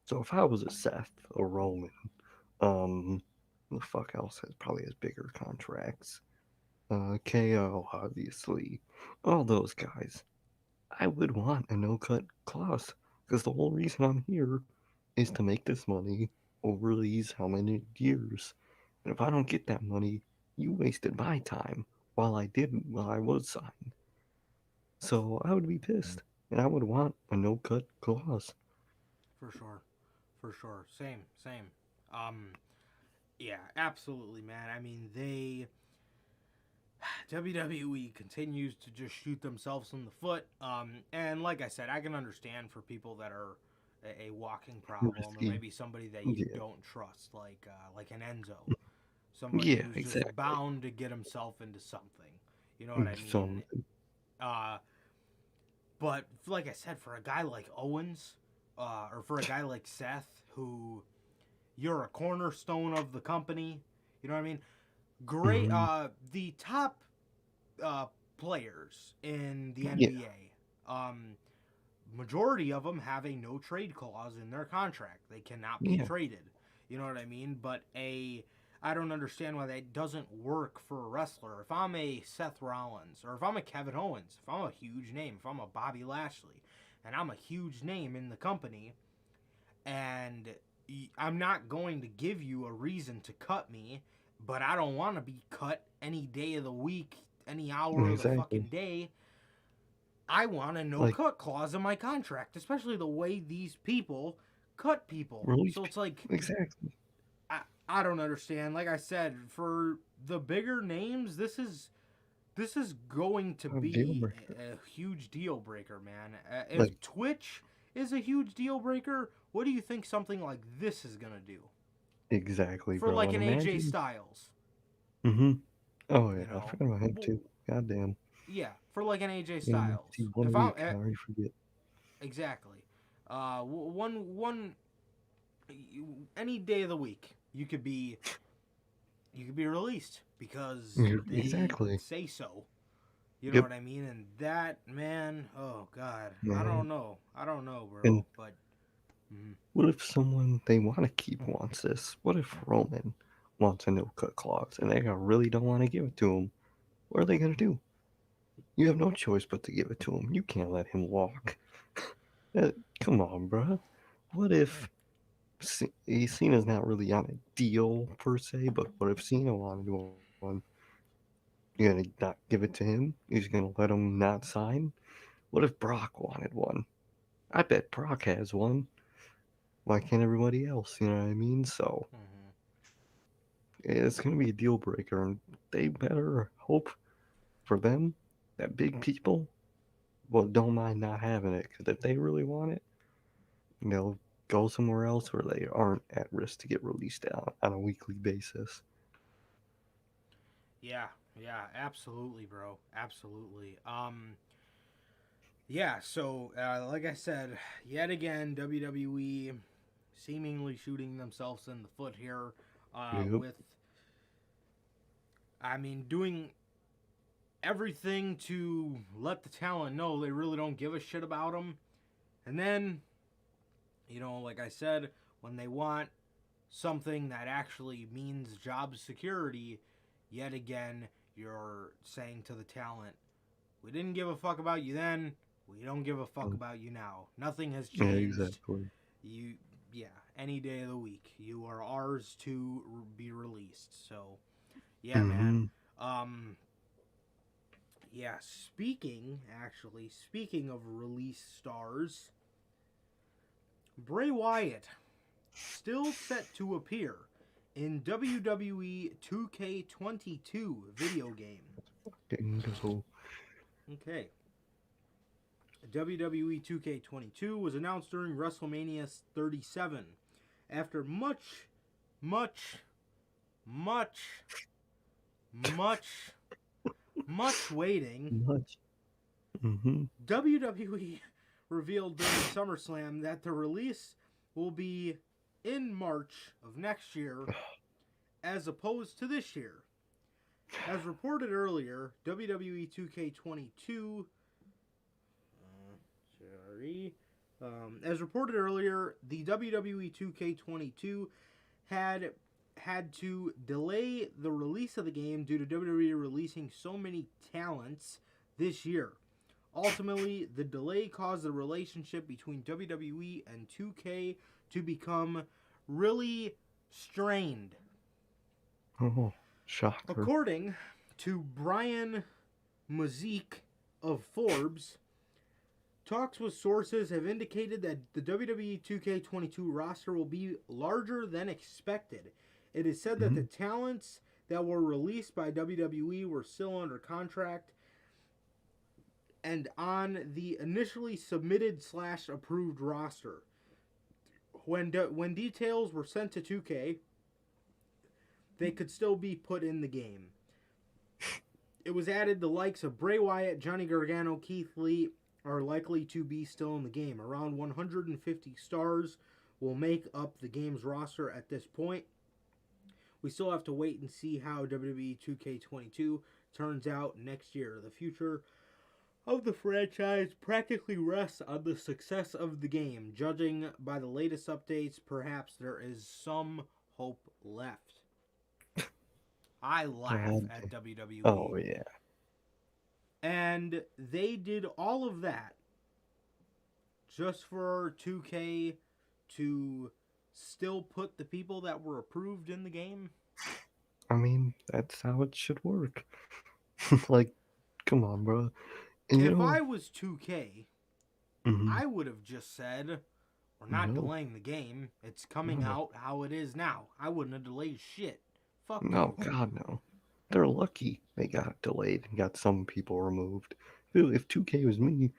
So if I was a Seth or Roman, who the fuck else probably has bigger contracts? KO, obviously. All those guys. I would want a no cut clause, because the whole reason I'm here is to make this money over these how many years. And if I don't get that money, you wasted my time while I was signed. So I would be pissed, and I would want a no cut clause. For sure. Same. Yeah, absolutely, man. I mean, WWE continues to just shoot themselves in the foot. And like I said, I can understand for people that are a walking problem, or Risky. maybe somebody that you Yeah. don't trust, like an Enzo, somebody Yeah, who's exactly. just bound to get himself into something. You know what I mean? So, But like I said, for a guy like Owens, or for a guy like Seth, who you're a cornerstone of the company, you know what I mean? Great. The top players in the NBA, majority of them have a no trade clause in their contract. They cannot be traded. You know what I mean? But I don't understand why that doesn't work for a wrestler. If I'm a Seth Rollins, or if I'm a Kevin Owens, if I'm a huge name, if I'm a Bobby Lashley, and I'm a huge name in the company, and I'm not going to give you a reason to cut me, but I don't want to be cut any day of the week, any hour of the fucking day. I want a no-cut clause in my contract, especially the way these people cut people. Really? So it's like, exactly. I don't understand. Like I said, for the bigger names, this is going to be a huge deal breaker, man. If Twitch is a huge deal breaker, what do you think something like this is gonna do? Exactly, For bro. like an AJ Styles. Mm-hmm. Oh yeah, You know? I forgot about him too. Goddamn. Yeah, for like an AJ Yeah, Styles. one If week, I'm I already forget. exactly, one any day of the week you could be released because they Exactly. say so. You know what I mean? And that, man, oh god, I don't know, bro. And but what if someone they want to keep wants this? What if Roman wants a no cut clause and they really don't want to give it to him? What are they gonna do? You have no choice but to give it to him. You can't let him walk. Come on, bruh. What if Cena's not really on a deal per se, but what if Cena wanted one? You're gonna not give it to him? He's gonna let him not sign? What if Brock wanted one? I bet Brock has one. Why can't everybody else? You know what I mean? So it's gonna be a deal breaker, and they better hope for them that big people don't mind not having it, because if they really want it, they'll go somewhere else where they aren't at risk to get released out on a weekly basis. yeah, absolutely, bro, absolutely. Yeah, so like I said, yet again, WWE seemingly shooting themselves in the foot here, with, I mean, doing everything to let the talent know they really don't give a shit about them, and then, you know, like I said, when they want something that actually means job security, yet again, you're saying to the talent, we didn't give a fuck about you then, we don't give a fuck about you now. Nothing has changed. Exactly. Any day of the week, you are ours to be released. So, yeah, man. Speaking of release stars, Bray Wyatt still set to appear in WWE 2K22 video game. Okay. WWE 2K22 was announced during WrestleMania 37 after much waiting. WWE revealed during SummerSlam that the release will be in March of next year as opposed to this year. As reported earlier, WWE 2K22 as reported earlier, the WWE 2K22 had to delay the release of the game due to WWE releasing so many talents this year. Ultimately, the delay caused the relationship between WWE and 2K to become really strained. Oh, shocker. According to Brian Mazik of Forbes, talks with sources have indicated that the WWE 2K22 roster will be larger than expected. It is said that the talents that were released by WWE were still under contract and on the initially submitted / approved roster. When details were sent to 2K, they could still be put in the game. It was added the likes of Bray Wyatt, Johnny Gargano, Keith Lee are likely to be still in the game. Around 150 stars will make up the game's roster at this point. We still have to wait and see how WWE 2K22 turns out next year. The future of the franchise practically rests on the success of the game. Judging by the latest updates, perhaps there is some hope left. I laugh at WWE. Oh, yeah. And they did all of that just for 2K to still put the people that were approved in the game. I mean, that's how it should work. Like, come on, bro. And if I was 2K, mm-hmm. I would have just said, we're not delaying the game. It's coming out how it is now. I wouldn't have delayed shit. Fuck no, you. God, no. They're lucky they got delayed and got some people removed. If 2K was me,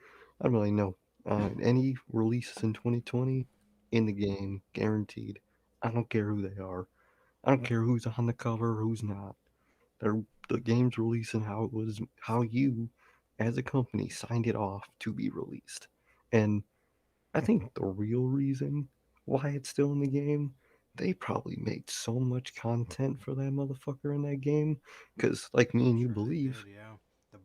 I'd be like, no. Any releases in 2020 in the game, guaranteed. I don't care who they are. I don't care who's on the cover, who's not. The game's releasing how it was, how you, as a company, signed it off to be released. And I think the real reason why it's still in the game, they probably made so much content for that motherfucker in that game. Because, like me and you believe,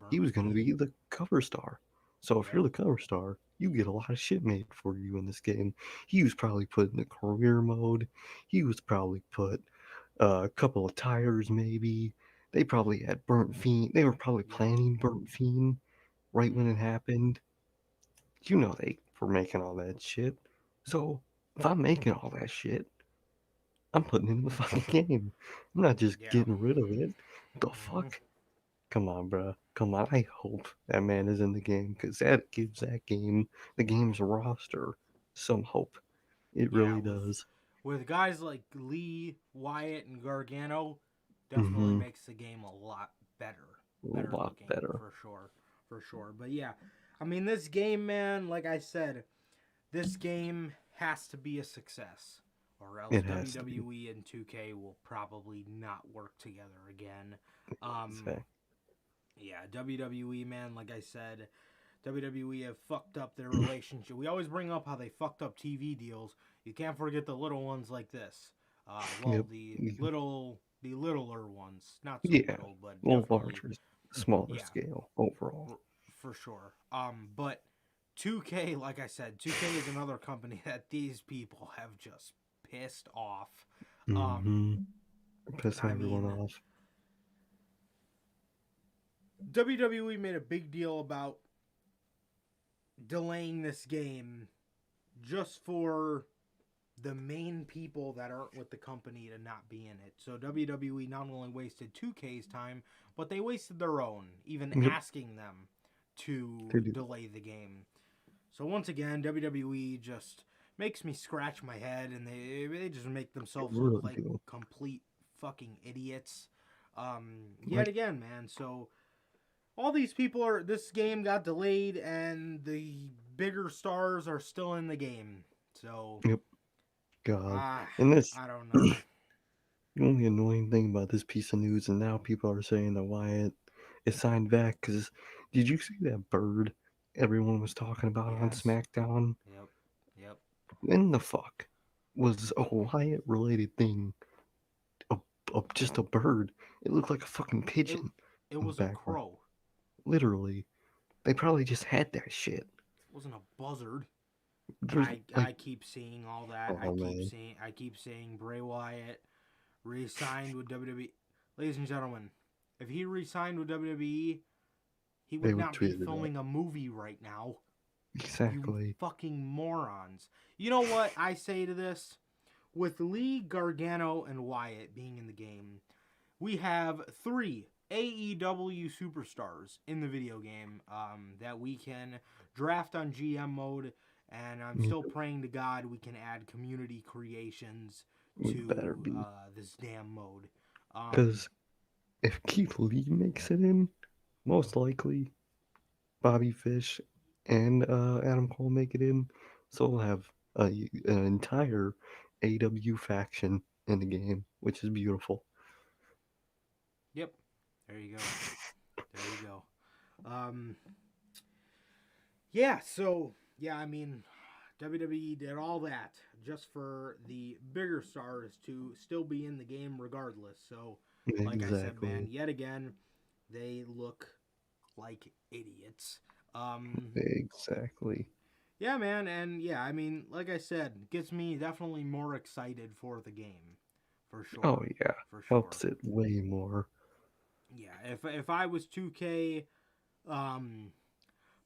he was going to be the cover star. So if you're the cover star, you get a lot of shit made for you in this game. He was probably put in the career mode. He was probably put a couple of tires, maybe. They probably had Burnt Fiend. They were probably planning Burnt Fiend right when it happened. You know they were making all that shit. So if I'm making all that shit, I'm putting it in the fucking game. I'm not just getting rid of it. The fuck? Come on, bro. Come on. I hope that man is in the game because that gives that game, the game's roster, some hope. It really does. With guys like Lee, Wyatt, and Gargano, definitely makes the game a lot better. A lot better. For sure. But yeah, I mean, this game, man, like I said, this game has to be a success. Or else WWE and 2K will probably not work together again. Yeah, WWE, man, like I said, WWE have fucked up their relationship. We always bring up how they fucked up TV deals. You can't forget the little ones like this. The littler ones, not so little, but a little larger, smaller scale overall. For sure. But 2K, like I said, 2K is another company that these people have just pissed off. Pissing everyone off. WWE made a big deal about delaying this game just for the main people that aren't with the company to not be in it. So WWE not only wasted 2K's time, but they wasted their own, even asking them to delay the game. So once again, WWE just makes me scratch my head, and they just make themselves look like complete fucking idiots. Yet again, man. So all these people this game got delayed, and the bigger stars are still in the game. So God, and this, I don't know. The only annoying thing about this piece of news, and now people are saying that Wyatt is signed back, because did you see that bird everyone was talking about on SmackDown? Yep. When the fuck was a Wyatt related thing just a bird? It looked like a fucking pigeon. It was a crow. Literally. They probably just had that shit. It wasn't a buzzard. I keep seeing all that. I keep seeing Bray Wyatt re-signed with WWE. Ladies and gentlemen, if he re-signed with WWE, he would not be filming a movie right now. Exactly. You fucking morons. You know what I say to this? With Lee, Gargano, and Wyatt being in the game, we have 3 AEW superstars in the video game that we can draft on GM mode, and I'm still praying to God we can add community creations to this damn mode. Because if Keith Lee makes it in, most likely Bobby Fish and Adam Cole make it in. So we'll have an entire AW faction in the game, which is beautiful. Yep. There you go. There you go. Yeah, so, yeah, I mean, WWE did all that just for the bigger stars to still be in the game regardless. So, like I said, man, Exactly. yet again, they look like idiots. Exactly. Yeah, man, and yeah, I mean, like I said, gets me definitely more excited for the game, for Oh sure, yeah, for sure. helps it way more. Yeah, if I was 2K, um,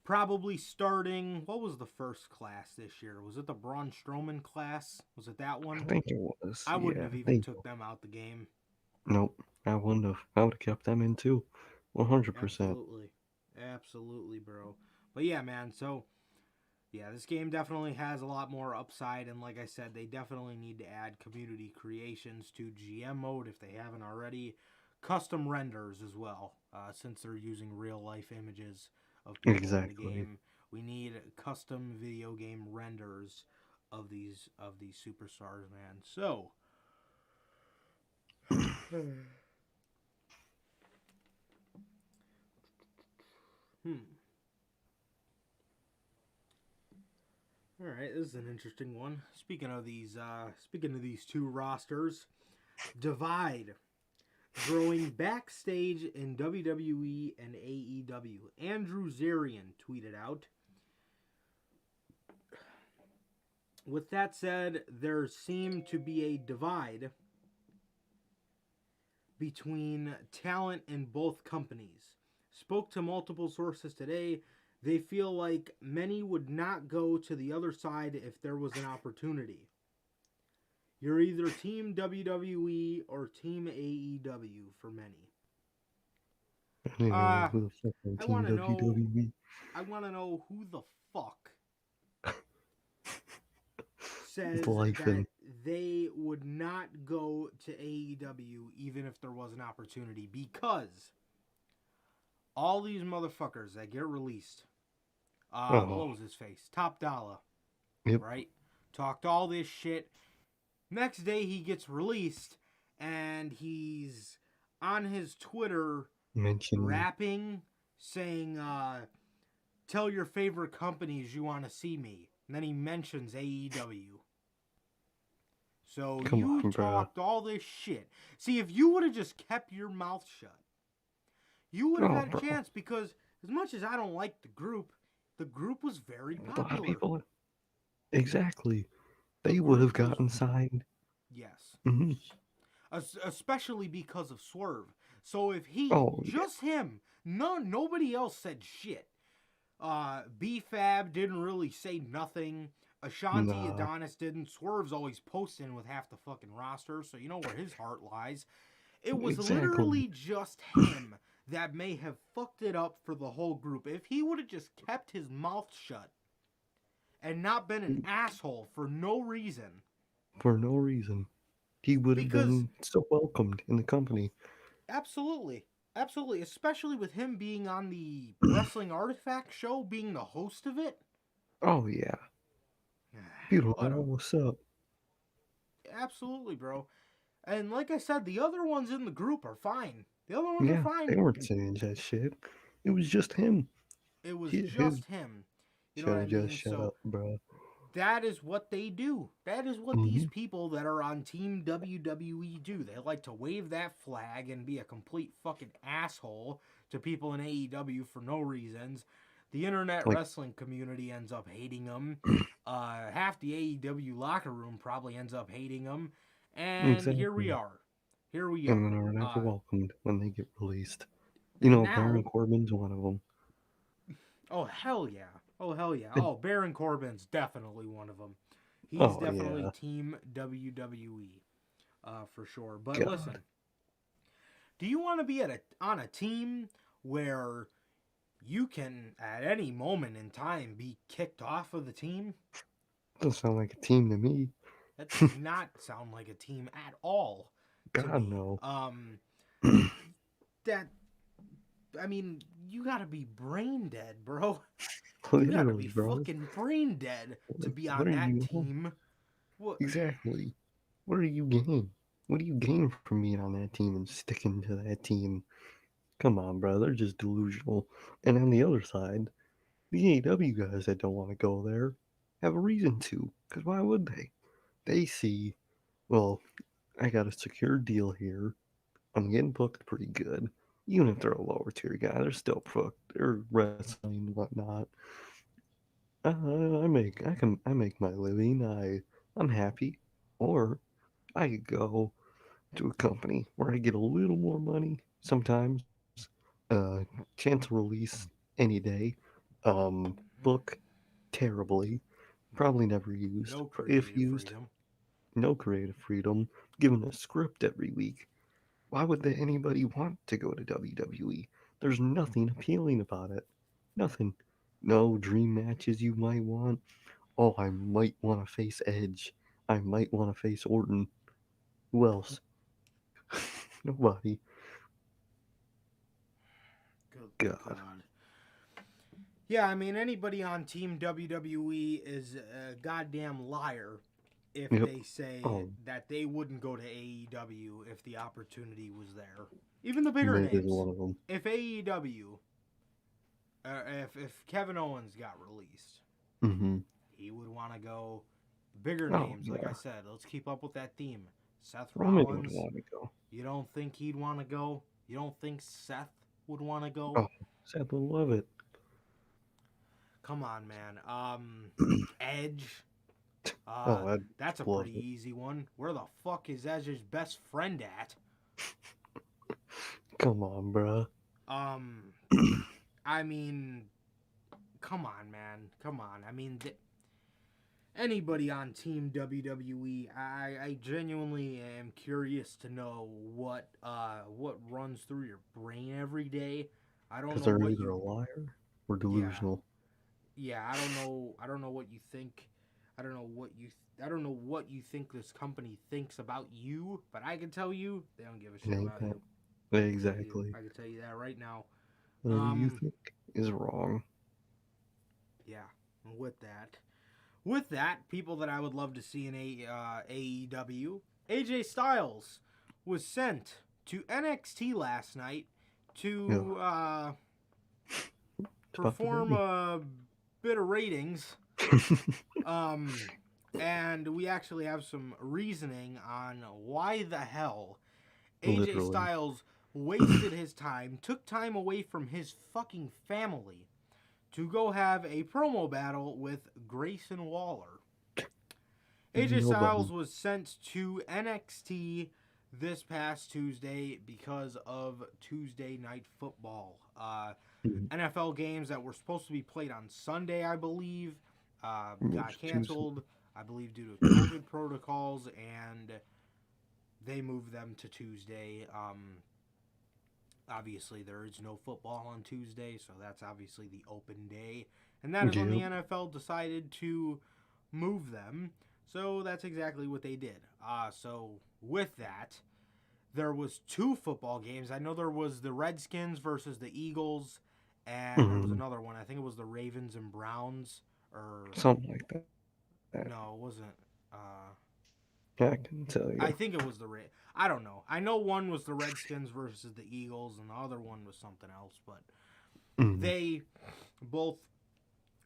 probably starting. What was the first class this year? Was it the Braun Strowman class? Was it that I one? think it was. I wouldn't Yeah, have I even think. took them out the game. Nope, I wouldn't have. I would have kept them in too. 100%. Absolutely, absolutely, bro. But yeah, man. So yeah, this game definitely has a lot more upside, and like I said, they definitely need to add community creations to GM mode if they haven't already. Custom renders as well, since they're using real life images of people in the Exactly. game. We need custom video game renders of these superstars, man. So, hmm. All right, this is an interesting one. Speaking of these two rosters, divide growing backstage in WWE and AEW. Andrew Zarian tweeted out. With that said, there seemed to be a divide between talent in both companies. Spoke to multiple sources today. They feel like many would not go to the other side if there was an opportunity. You're either Team WWE or Team AEW for many. I don't even know Uh, who the fuck on I Team want to know. WWE. I want to know who the fuck It's says life that in. they would not go to AEW even if there was an opportunity, because all these motherfuckers that get released, Oh, what was his face? Top Dollar, yep. right? Talked all this shit. Next day he gets released and he's on his Twitter Mentioning. rapping, saying, tell your favorite companies you want to see me. And then he mentions AEW. So Come you on, bro. talked all this shit. See, if you would have just kept your mouth shut, you would have Oh, had a bro. chance, because as much as I don't like the group was very A lot of popular. people. Exactly. The They would group have was, gotten signed. yes, Hmm. especially because of Swerve. So if he, Oh, yeah. just him, nobody else said shit. B-Fab didn't really say nothing. Ashanti Nah. Adonis didn't. Swerve's always posting with half the fucking roster, so you know where his heart lies. It was Exactly. literally just him that may have fucked it up for the whole group. If he would have just kept his mouth shut and not been an asshole for no reason, For no reason. He would have because been so welcomed in the company. absolutely, absolutely, especially with him being on the Wrestling Artifact show, being the host of it. Oh, yeah. Beautiful. What a What's up? absolutely, bro. And like I said, the other ones in the group are fine. The other ones are Yeah, they fine. weren't saying that shit. It was just him. It was His just him. You know what should I have just mean? shut So up, bro. that is what they do. That is what these Hmm. people that are on Team WWE do. They like to wave that flag and be a complete fucking asshole to people in AEW for no reasons. The internet Like, wrestling community ends up hating them. Half the AEW locker room probably ends up hating them. And here we exactly. are. Here we And are. then are never welcomed when they get released. You And know, Baron now, Corbin's one of them. oh hell yeah. Oh hell yeah. And, Oh, Baron Corbin's definitely one of them. He's oh, definitely yeah. Team WWE. For sure. But God. listen, do you want to be on a team where you can at any moment in time be kicked off of the team? Doesn't sound like a team to me. That does not sound like a team at all to God, me. no. that. I mean, you gotta be brain dead, bro. You gotta be Literally, bro. fucking brain dead to Like, be what on are that you team. What? exactly? What are you gain? What do you gain from being on that team and sticking to that team? Come on, bro. They're just delusional. And on the other side, the AEW guys that don't want to go there have a reason to. Because why would they? They see, well, I got a secure deal here. I'm getting booked pretty good. Even if they're a lower tier guy, they're still booked. They're wrestling and whatnot. I make my living. I'm happy. Or I could go to a company where I get a little more money sometimes. Chance of release any day. Book terribly. Probably never used. No If creative used, freedom. no creative freedom. Given a script every week. Why would anybody want to go to WWE? There's nothing appealing about it. Nothing. No dream matches you might want. Oh, I might want to face Edge. I might want to face Orton. Who else? Nobody. Good God. God. Yeah, I mean, anybody on Team WWE is a goddamn liar if Yep. they say Oh, that they wouldn't go to AEW if the opportunity was there. Even the bigger Miz is names. one of them. If AEW, if Kevin Owens got released, Mm-hmm. he would want to go. Bigger Oh, names, like I yeah. said. Let's keep up with that theme. Seth Roman would Rollins. want to go. You don't think he'd want to go? You don't think Seth would want to go? Oh, Seth would love it. Come on, man. Edge. Oh, I'd That's a love pretty it. easy one. Where the fuck is Edge's best friend at? Come on, bruh. Um, I mean, come on, man. Come on. I mean, anybody on Team WWE, I genuinely am curious to know what runs through your brain every day. I don't Because know they're what either you. a liar or Yeah, delusional. yeah. I don't know. I don't know what you think. I don't know what you. I don't know what you think this company thinks about you, but I can tell you they don't give a It shit ain't about that. you. Exactly. I can tell you that right now. Whatever you Um, think is wrong. yeah. And with that, people that I would love to see in AEW, AJ Styles was sent to NXT last night Yeah. to It's about the perform rating. a bit of ratings. Um, and we actually have some reasoning on why the hell AJ Literally. Styles wasted his time, took time away from his fucking family to go have a promo battle with Grayson Waller. AJ Styles Nobody. was sent to NXT this past Tuesday because of Tuesday Night Football. Mhm. NFL games that were supposed to be played on Sunday, I believe, got It's too soon. canceled, I believe, due to COVID protocols, and they moved them to Tuesday. Obviously, there is no football on Tuesday, so that's obviously the open day. And that is when the Yep. NFL decided to move them. So that's exactly what they did. So with that, there was two football games. I know there was the Redskins versus the Eagles, and there was Mhm. another one. I think it was the Ravens and Browns, or Something like that. no, it wasn't. Uh, I can tell I you. think it was the I don't know. I know one was the Redskins versus the Eagles, and the other one was something else. But Mm. they both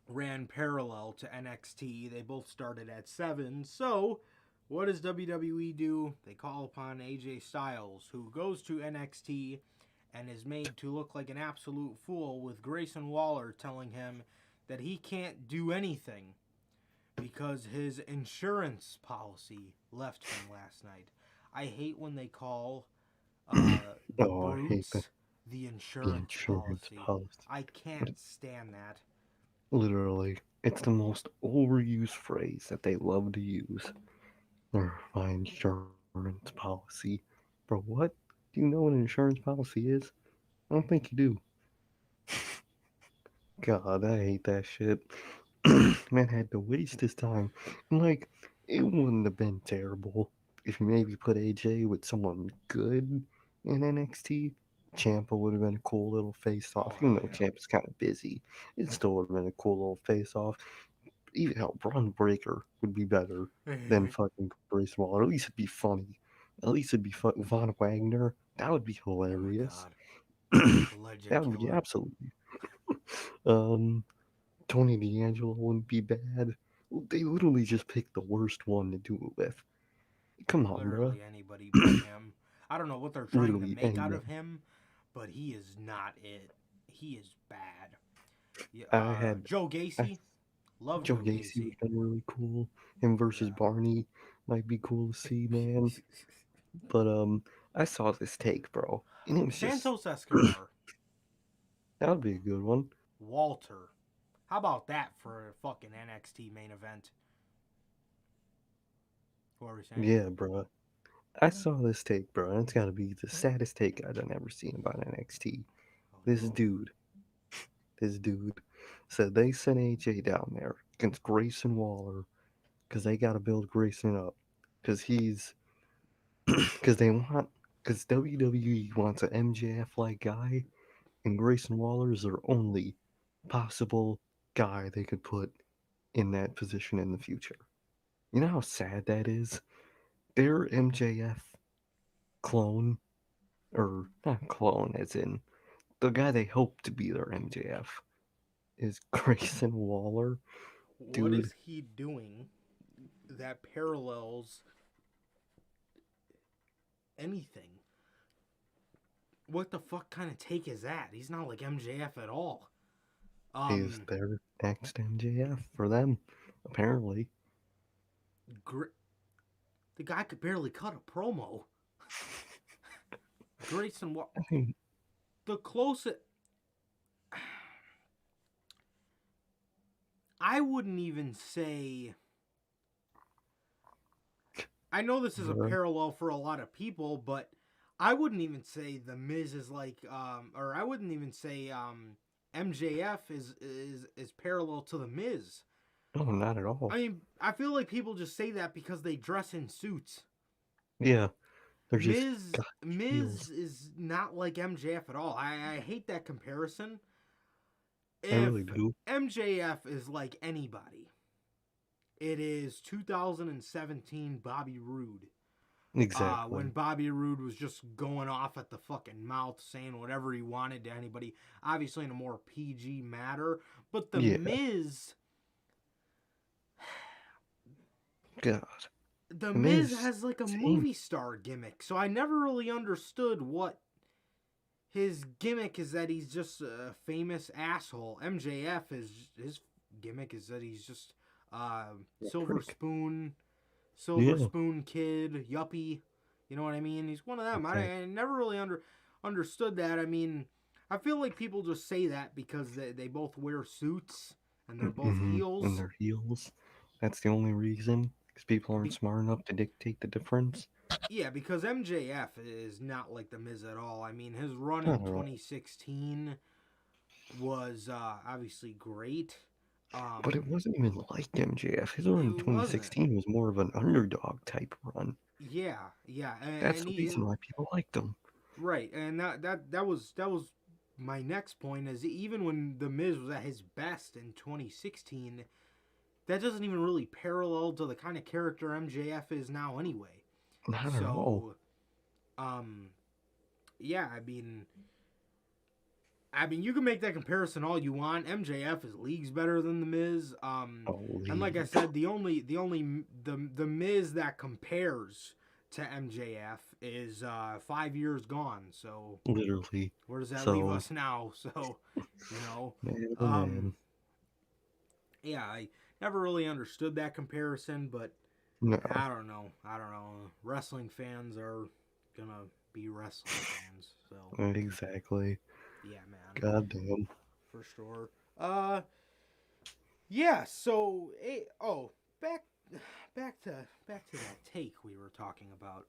ran parallel to NXT. They both started at 7. So what does WWE do? They call upon AJ Styles, who goes to NXT and is made to look like an absolute fool, with Grayson Waller telling him that he can't do anything because his insurance policy left him last night. I hate when they call the Oh, I hate brutes the the insurance insurance policy. policy. I can't stand that. Literally, it's the most overused phrase that they love to use. Or my insurance policy. Bro, what? Do you know what an insurance policy is? I don't think you do. God, I hate that shit. Man had to waste his time. And like, it wouldn't have been terrible if you maybe put AJ with someone good in NXT. Ciampa would have been a cool little face off. Oh, Even hell though yeah. Ciampa's kind of busy, it still would have been a cool little face off. Even hell, Braun Breaker would be better than fucking Grayson Waller. At least it'd be funny. At least it'd be fun. Von Wagner, that would be Oh my hilarious. god. The legend That would be killer. absolutely. Um, Tony D'Angelo wouldn't be bad. They literally just picked the worst one to do it with. Come on, bro. Literally anybody but him. I don't know what they're trying to Literally make out of anybody. him, but he is not it. He is bad. Yeah, I had Joe I, Gacy. Love Joe Joe Gacy would Gacy. have been really cool. Him versus Yeah. Barney might be cool to see, man. But I saw this take, bro, and it was just Santos Escobar. that would be a good one. Walter. How about that for a fucking NXT main event? What were we saying? Yeah, bro. I saw this take, bro, and it's got to be the saddest take I've ever seen about NXT. Oh This no. dude said they sent AJ down there against Grayson Waller because they got to build Grayson up because he's because they want because WWE wants an MJF like guy, and Grayson Waller is their only possible guy they could put in that position in the future. You know how sad that is? Their MJF clone, or not clone, as in the guy they hope to be their MJF, is Grayson Waller. What Dude, is he doing that parallels anything? What the fuck kind of take is that? He's not like MJF at all. is their next MJF for them, apparently. Gr- the guy could barely cut a promo. Grayson, I mean, the closest. I wouldn't even say. I know this is a parallel for a lot of people, but I wouldn't even say the Miz is like, or I wouldn't even say MJF is parallel to the Miz. no, not at all. I mean, I feel like people just say that because they dress in suits. Yeah, they're just Miz got Miz heels. is not like MJF at all. I hate that comparison. I If really do. MJF is like anybody, it is 2017 Bobby Roode. Exactly. When Bobby Roode was just going off at the fucking mouth, saying whatever he wanted to anybody, obviously in a more PG matter. But the Yeah, Miz, God. the The Miz Miz, has like a same. movie star gimmick, so I never really understood what his gimmick is. That he's just a famous asshole. MJF is his gimmick is that he's just silver Prick. spoon Yeah, kid, yuppie. You know what I mean? He's one of them. exactly. I never really understood that. I mean, I feel like people just say that because they both wear suits and they're both And heels. their heels. That's the only reason. Because people aren't Be- smart enough to dictate the difference. yeah, because MJF is not like the Miz at all. I mean, his run Not in at all. 2016 was obviously great. But it wasn't even like MJF. His run It in wasn't. 2016 was more of an underdog type run. Yeah, yeah, That's and the he reason why people liked him. right, and that was my next point. Is even when the Miz was at his best in 2016, that doesn't even really parallel to the kind of character MJF is now anyway. Not at all. So, yeah, I mean, you can make that comparison all you want. MJF is leagues better than the Miz. And like I Holy. said, the Miz that compares to MJF is 5 years gone. So Literally. where does that leave So, us now? So, you know, man, oh um, man. yeah, I never really understood that comparison, but No. I don't know. Wrestling fans are gonna be wrestling fans. So Exactly. yeah, man, God damn. for sure. Yeah. So, back back to that take we were talking about.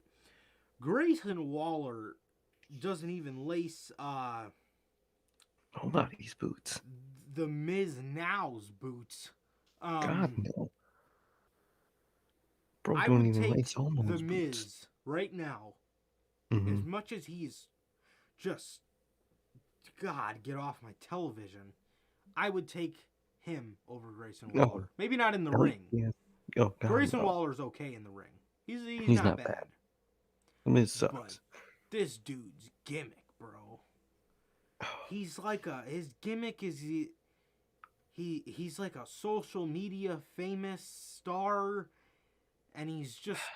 Grayson Waller doesn't even lace Nobody's boots. the Miz Now's boots. God, no. Bro I don't would even take lace the Omas boots. Miz right now, Mm-hmm. as much as he's just God, get off my television. I would take him over Grayson Oh, Waller. Maybe not in the oh, ring. yeah. Oh God, Grayson no. Waller's okay in the ring. He's He's not not bad. bad. I mean, it But sucks. this dude's gimmick, bro. He's like his gimmick is he's like a social media famous star, and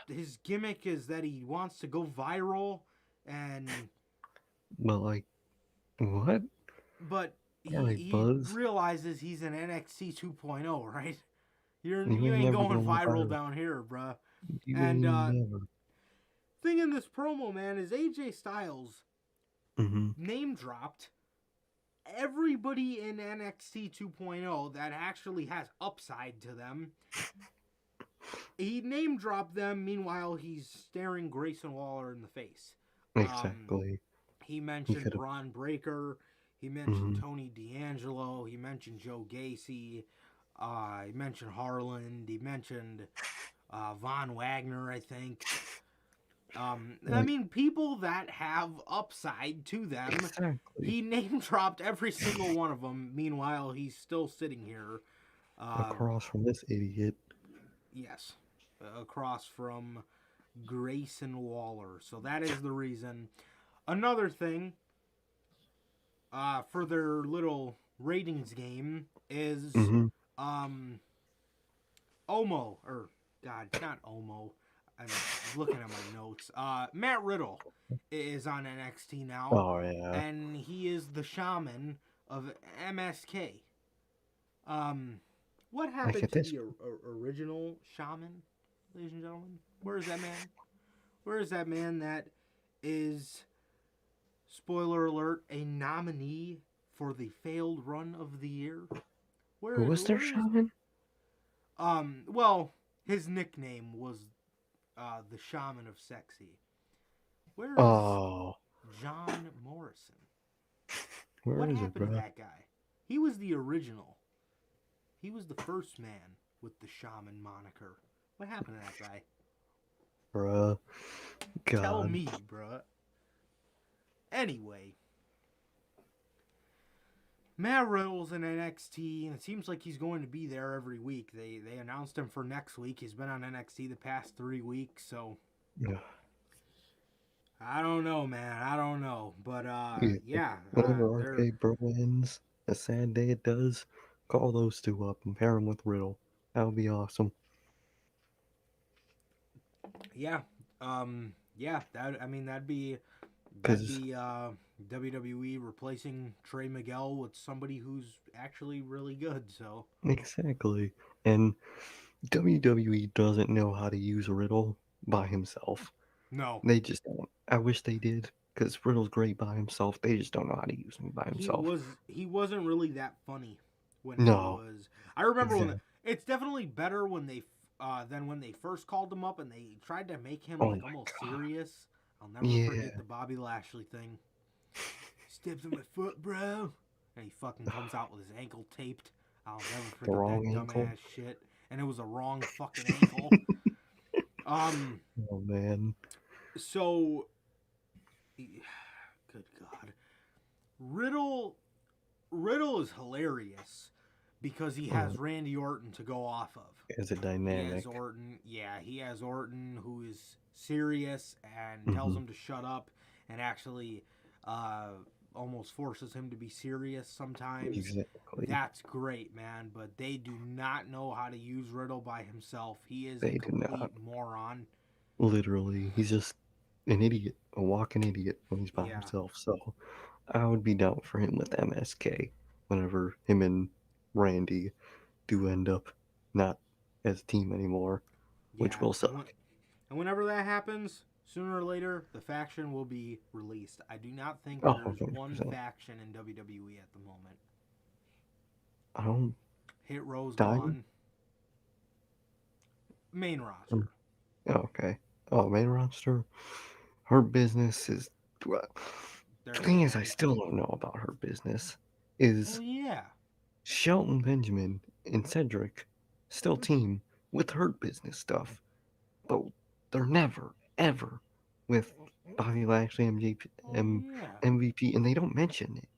his gimmick is that he wants to go viral, and Well, like, what? but All right, he Buzz. realizes he's an NXT 2.0, right? You You ain't ain't never going going viral viral. down here, bruh. You And ain't never. thing in this promo, man, is AJ Styles Mm-hmm. name dropped everybody in NXT 2.0 that actually has upside to them. He name dropped them. Meanwhile, he's staring Grayson Waller in the face. Exactly. He He mentioned could have. Braun Breaker. He mentioned Mm-hmm. Tony D'Angelo. He mentioned Joe Gacy. He mentioned Harland. He mentioned Von Wagner, I think. I Like, mean, people that have upside to them. exactly. He name dropped every single one of them. Meanwhile, he's still sitting here. Across from this idiot. Yes, across from Grayson Waller. So that is the reason. Another thing, for their little ratings game is Mm-hmm. um Omo or God, not Omo. I'm looking at my notes. Matt Riddle is on NXT now, Oh yeah. and he is the shaman of MSK. What Like happened at to this. the original shaman, ladies and gentlemen? Where is that man? Where is that man that is, spoiler alert, a nominee for the failed run of the year? Who was their Where is shaman? well, his nickname was the Shaman of Sexy. Where is Oh, John Morrison? where What is it, happened to bro? that guy? He was the original. He was the first man with the Shaman moniker. What happened to that guy? Bruh. Tell God. me, bruh. Anyway, Matt Riddle's in NXT, and it seems like he's going to be there every week. They announced him for next week. He's been on NXT the past 3 weeks, so Yeah. I don't know, man. I don't know, but Yeah. yeah, Whenever they're RK Bro ends, a sad day it does, call those two up and pair them with Riddle. That would be awesome. yeah, yeah. That I mean that'd Because, be WWE replacing Trey Miguel with somebody who's actually really good. So exactly. And WWE doesn't know how to use Riddle by himself. no, They just don't. I wish they did. Because Riddle's great by himself. They just don't know how to use him by himself. he wasn't really that funny when he No. was. I remember when Exactly. it's definitely better when they than when they first called him up and they tried to make him Oh like my almost god. serious. I'll never forget Yeah. the Bobby Lashley thing. Steps on my foot, bro. And he fucking comes out with his ankle taped. I'll never The forget that wrong ankle. dumbass shit. And it was a wrong fucking ankle. Um, Oh man. so good God. Riddle Riddle is hilarious because he has Mm, Randy Orton to go off of. as a He has dynamic. Orton, yeah, he has Orton who is serious and tells Hmm. him to shut up and actually uh, almost forces him to be serious sometimes. Exactly. That's great, man, but they do not know how to use Riddle by himself. He is a They do complete not. moron. Literally. He's just an idiot. A walking idiot when he's by Yeah. himself. So I would be down for him with MSK whenever him and Randy do end up not as a team anymore, which Yeah. will suck. And whenever that happens, sooner or later, the faction will be released. I do not think Oh, there's one 100%. faction in WWE at the moment. I don't. Hit Row's Diamond? gone. Main Um, roster. oh, okay. Oh, main roster? Her business is. Well, They're the gonna thing is, I take. still don't know about her business. Well, Is yeah. Shelton Benjamin and Cedric still But team with Hurt Business stuff, but they're never, ever with Bobby Lashley, oh yeah. MVP, and they don't mention it.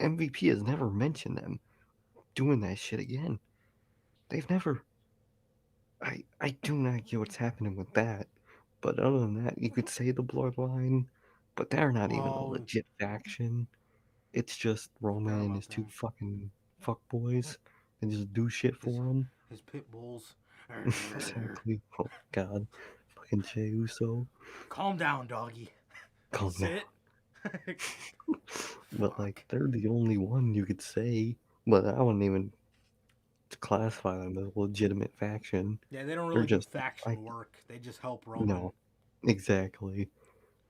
MVP has never mentioned them doing that shit again. They've never. I do not get what's happening with that. But other than that, you could say the Bloodline, but they're not even a Oh, legit faction. It's just Roman forgot and about his two them. fucking fuck boys and just do shit His for him. his pit bulls. Exactly. Oh God, fucking Jey Uso. Calm down, doggy. Calm down. Sit. But like, Fuck. they're the only one you could say. But I wouldn't even classify them as a legitimate faction. Yeah, they don't They're really do just like, faction work. They just help Roman. no, exactly.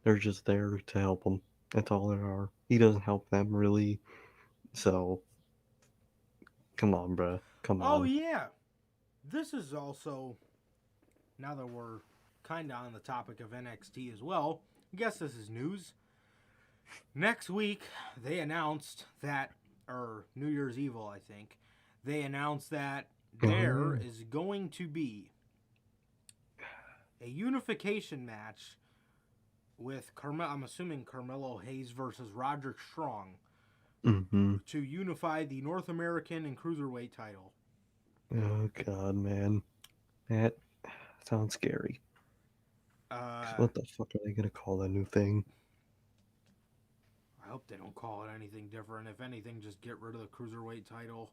They're just there to help him. That's all they are. He doesn't help them really. So come on, bruh. Come Oh on. yeah. This is also, now that we're kind of on the topic of NXT as well, I guess this is news. Next week, they announced that, or New Year's Evil, I think, they announced that there Oh, is going to be a unification match with I'm assuming Carmelo Hayes versus Roderick Strong yeah. Mm-hmm. to unify the North American and Cruiserweight title. Oh God, man. That sounds scary. 'Cause Uh, what the fuck are they gonna call that new thing? I hope they don't call it anything different. If anything, just get rid of the Cruiserweight title.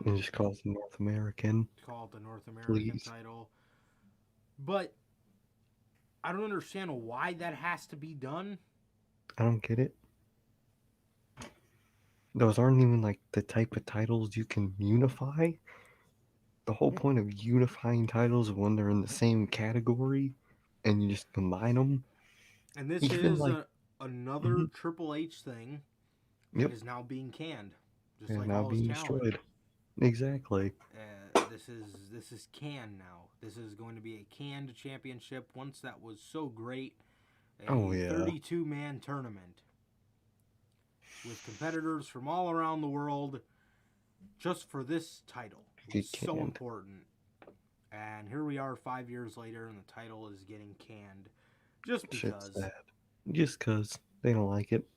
And just call it North American, Call it the North American please. title. But I don't understand why that has to be done. I don't get it. Those aren't even like the type of titles you can unify. The whole point of unifying titles is when they're in the same category and you just combine them. And this Even is like, another mhm, Triple H thing that yep, is now being canned, just and like now all his being talent. destroyed. Exactly. This is canned now. This is going to be a canned championship. Once that was so great, Oh a yeah, 32-man tournament with competitors from all around the world just for this title. It was get so canned. important. And here we are 5 years later, and the title is getting canned just Shit's because. sad. Just 'cause they don't like it.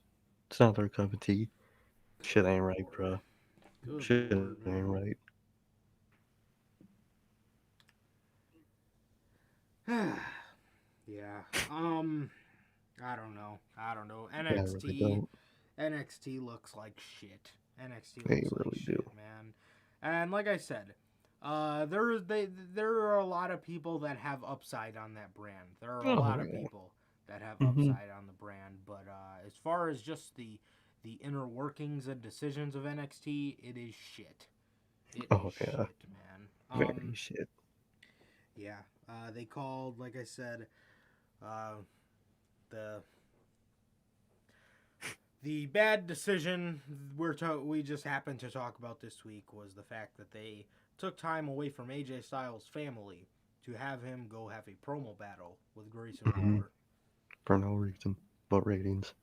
It's not their cup of tea. Shit Good ain't right, Lord. bruh. Good Shit ain't Lord. right. Yeah. I don't know. I really NXT don't. NXT looks like shit. NXT They looks like really shit, do. man. And like I said, there are a lot of people that have upside on that brand. There are a Oh lot of yeah. people that have Mm-hmm. upside on the brand, but as far as just the inner workings and decisions of NXT, it is shit. It is Oh yeah. shit, man. Very shit. Yeah. They called, like I said, uh, the the bad decision we just happened to talk about this week was the fact that they took time away from AJ Styles' family to have him go have a promo battle with Grayson Mm-hmm. Waller. For no reason but ratings.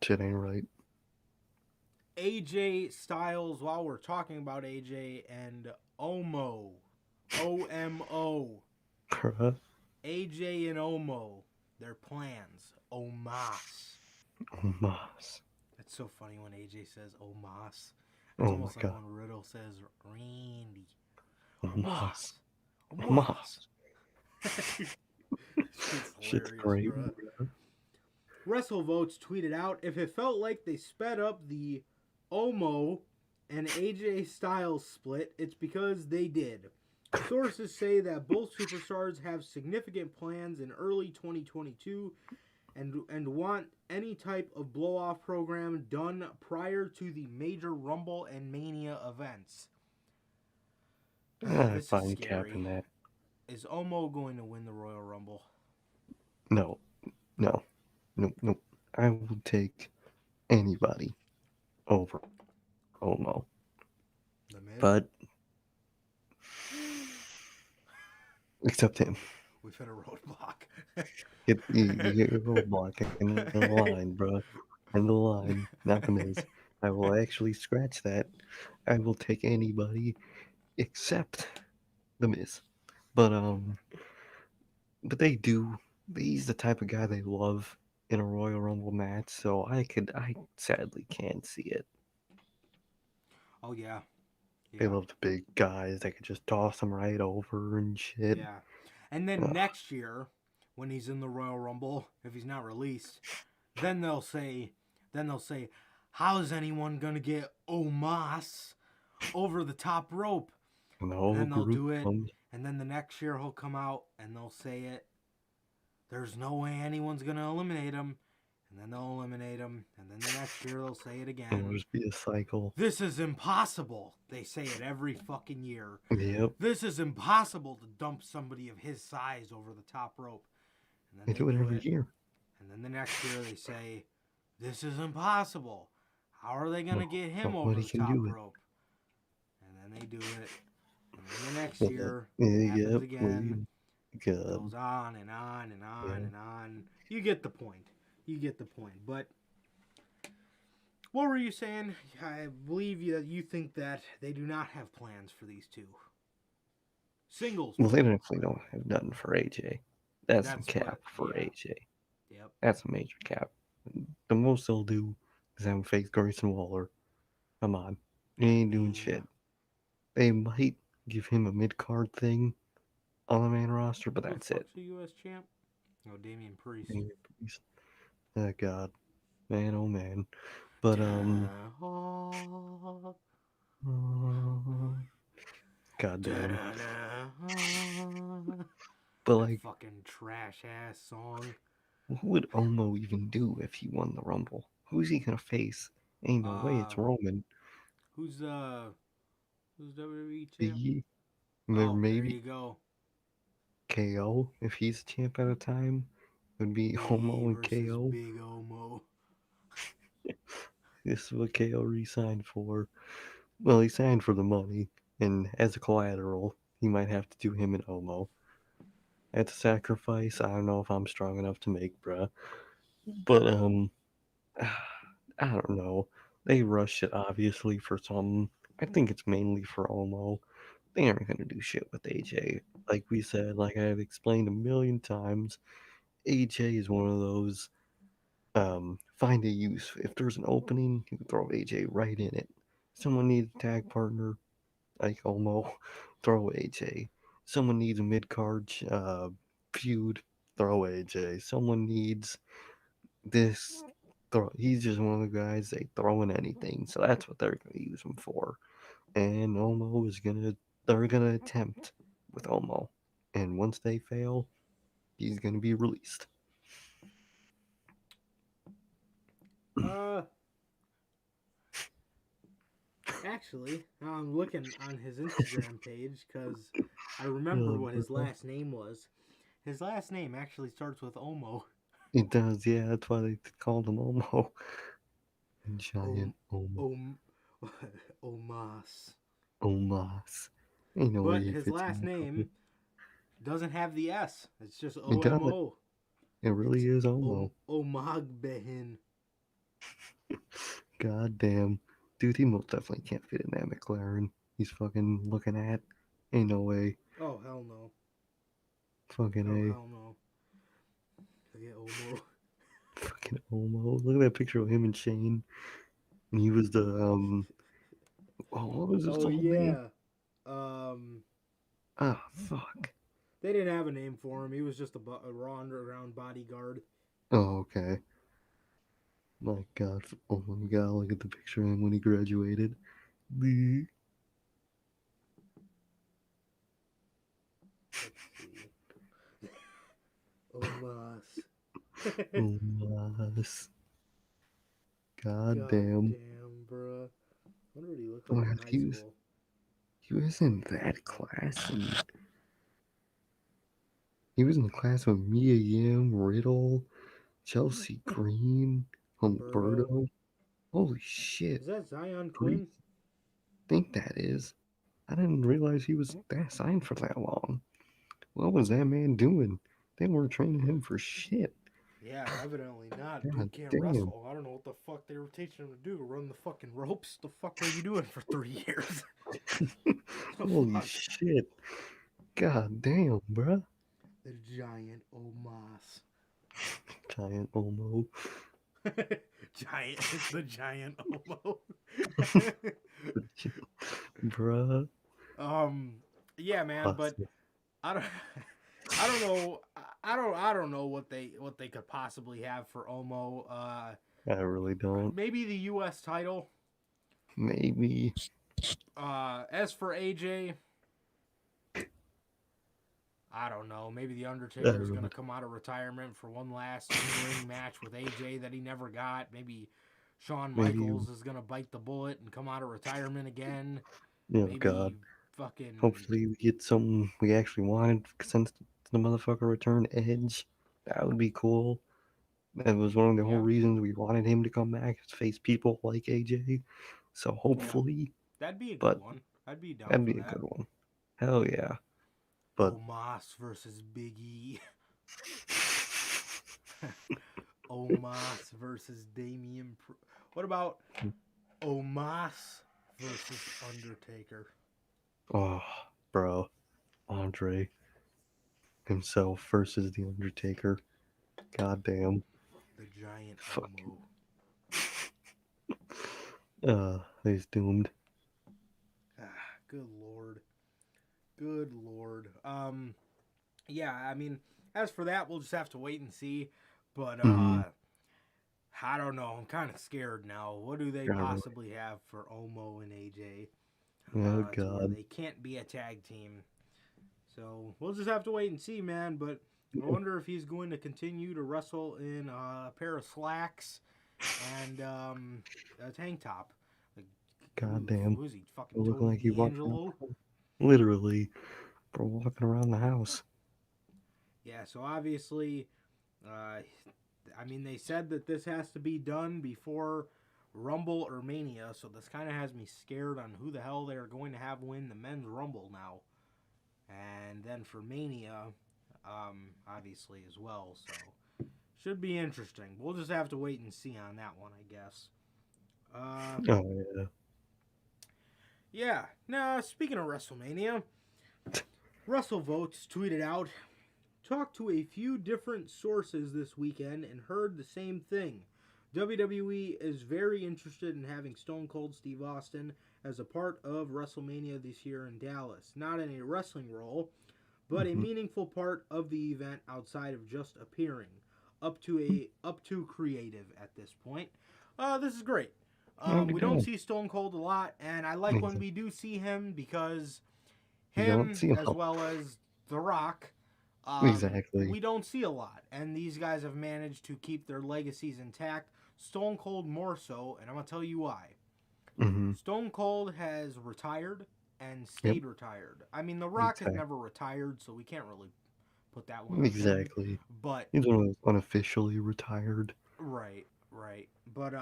Shit ain't right. AJ Styles, while we're talking about AJ and OMO, Bruh. AJ and Omo, their plans, Omas. Omas. It's so funny when AJ says Omas. It's Oh my almost like god. when Riddle says Randy. Omas. Omas. Omas. Omas. Shit's Shit's hilarious, great, bruh. bruh. WrestleVotes tweeted out, if it felt like they sped up the Omo and AJ Styles split, it's because they did. Sources say that both superstars have significant plans in early 2022 and want any type of blow-off program done prior to the major Rumble and Mania events. I This is find cap in scary. that. Is Omo going to win the Royal Rumble? No. No. Nope. Nope. I will take anybody over Omo. The Miz? But except him. We've hit a roadblock. You get a roadblock in the line, bro. In the line, not the Miz. I will actually scratch that. I will take anybody except the Miz. But but they do. He's the type of guy they love. in a Royal Rumble match, so I sadly can't see it. Oh yeah, They yeah, love the big guys that could just toss them right over and shit. yeah. And then Ugh, next year, when he's in the Royal Rumble, if he's not released, then they'll say, how's anyone gonna get Omas over the top rope? and the And whole then they'll group do it, comes. and then the next year he'll come out and they'll say it. There's no way anyone's gonna eliminate him, and then they'll eliminate him, and then the next year they'll say it And it'll again. just be a cycle. This is impossible. They say it every fucking year. Yep, This is impossible to dump somebody of his size over the top rope. And they then do they it do every it. year. And then the next year they say, this is impossible. How are they going to get him over Nobody the can top do it. rope? And then they do it. And then the next Yeah, year, yeah, it happens yep, again. It good. goes on and on and on Yeah. and on. You get the point. You get the point. But what were you saying? I believe you think that they do not have plans for these two. Singles. Well, they plans, definitely by the don't way. have nothing for AJ. That's some That's cap for yeah. AJ. Yep. That's a major cap. The most they'll do is have him face Grayson Waller. Come on, he ain't doing Yeah. shit. They might give him a mid card thing on the main roster, but Who the that's it. fuck's the U.S. champ? Oh, Damian Priest. Oh God, man, oh man. But goddamn. But That like, fucking trash ass song. what would Omo even do if he won the Rumble? Who's he gonna face? Ain't no way Uh, it's Roman. who's WWE champ? The Oh, there maybe you go. KO if he's champ at a time would be Me Omo and versus KO. Big Omo. This is what KO re-signed for. Well, he signed for the money, and as a collateral, he might have to do him and Omo. That's a sacrifice I don't know if I'm strong enough to make, bruh. But I don't know. They rush it obviously for some. I think it's mainly for Omo. They aren't gonna do shit with AJ. Like we said, like I've explained a million times, AJ is one of those find a use. If there's an opening, you can throw AJ right in it. Someone needs a tag partner, like Omo, throw AJ. Someone needs a mid card feud, throw AJ. Someone needs this. He's just one of the guys they throw in anything, so that's what they're gonna use him for. And they're gonna attempt with Omo, and once they fail, he's gonna be released. Uh, actually, I'm looking on his Instagram page because I remember what his last name was. His last name actually starts with Omo. It does, yeah. That's why they called him Omo. Om, Giant Omo. Om, Omas. Omas. Ain't no way But he his fits in last that company. name doesn't have the S. It's just It does. OMO. It really It's is Omo. Omagbehin. God damn. Dude, he most definitely can't fit in that McLaren. He's fucking looking at. Ain't no way. Oh, hell no. Fucking Oh, A. hell no. Look at Omo. Fucking Omo. Look at that picture of him and Shane. And he was the, what was his Oh, old name? yeah. Um, Ah, fuck. they didn't have a name for him. He was just a raw underground bodyguard. Oh, okay. My god. Oh my god, look at the picture of him when he graduated. The Omas. Omas. God God damn. damn, bruh. What did he look Oh, like in high school? he was in that class. And he was in the class with Mia Yim, Riddle, Chelsea Green, Humberto. Humberto. Holy shit. Is that Zion Three. Quinn? Think that is. I didn't realize he was that signed for that long. What was that man doing? They weren't training him for shit. Yeah, evidently not. God Dude can't damn. wrestle. I don't know what the fuck they were teaching him to do. Run the fucking ropes? The fuck were you doing for 3 years? Holy Fuck. shit. God damn, bruh. The giant Omas. Giant Omo. It's the giant Omo. Bruh. Yeah, man, but Awesome. I don't, I don't know, I don't know what they could possibly have for Omo. I really don't. Maybe the U.S. title. Maybe. As for AJ, I don't know. Maybe the I Undertaker is really gonna come out of retirement for one last in-ring match with AJ that he never got. Maybe Shawn Maybe. Michaels is gonna bite the bullet and come out of retirement again. Oh, God. Maybe fucking Hopefully we get something we actually wanted since the motherfucker returned Edge. That would be cool. That was one of the whole yeah, reasons we wanted him to come back is face people like AJ. So yeah. hopefully, That'd be a good but one. I'd be down that'd for be a that. good one. Hell yeah. But Omas versus Big E. Omas versus What about Omas versus Undertaker? oh, bro, Andre himself versus the Undertaker. Goddamn. The giant Fucking. Omo. He's doomed. Good lord. Good lord. Yeah, I mean, as for that, we'll just have to wait and see. But Mm-hmm. I don't know. I'm kind of scared now. What do they God, really. possibly have for Omo and AJ? Oh To where God. they can't be a tag team. So we'll just have to wait and see, man. But I wonder if he's going to continue to wrestle in a pair of slacks and a tank top. Like, Goddamn. who is he? Fucking Looking Tony like he walking D'Angelo? around. Literally, bro, walking around the house. Yeah. So obviously, I mean, they said that this has to be done before Rumble or Mania. So this kind of has me scared on who the hell they are going to have win the men's Rumble now. And then for Mania, obviously as well. So should be interesting. We'll just have to wait and see on that one, I guess. Oh yeah. Yeah. Now, speaking of WrestleMania, WrestleVotes tweeted out, talked to a few different sources this weekend and heard the same thing. WWE is very interested in having Stone Cold Steve Austin as a part of WrestleMania this year in Dallas. Not in a wrestling role, but a meaningful part of the event outside of just appearing. Up to creative at this point. This is great. We don't see Stone Cold a lot, and I like when we do see him because You don't him see him. as well as The Rock, Exactly. we don't see a lot, and these guys have managed to keep their legacies intact. Stone Cold more so, and I'm gonna tell you why. Mm-hmm. Stone Cold has retired and Yep. stayed retired. I mean, The Rock has Exactly. never retired, so we can't really put that one on him. Exactly. But He's one of those unofficially retired. right. But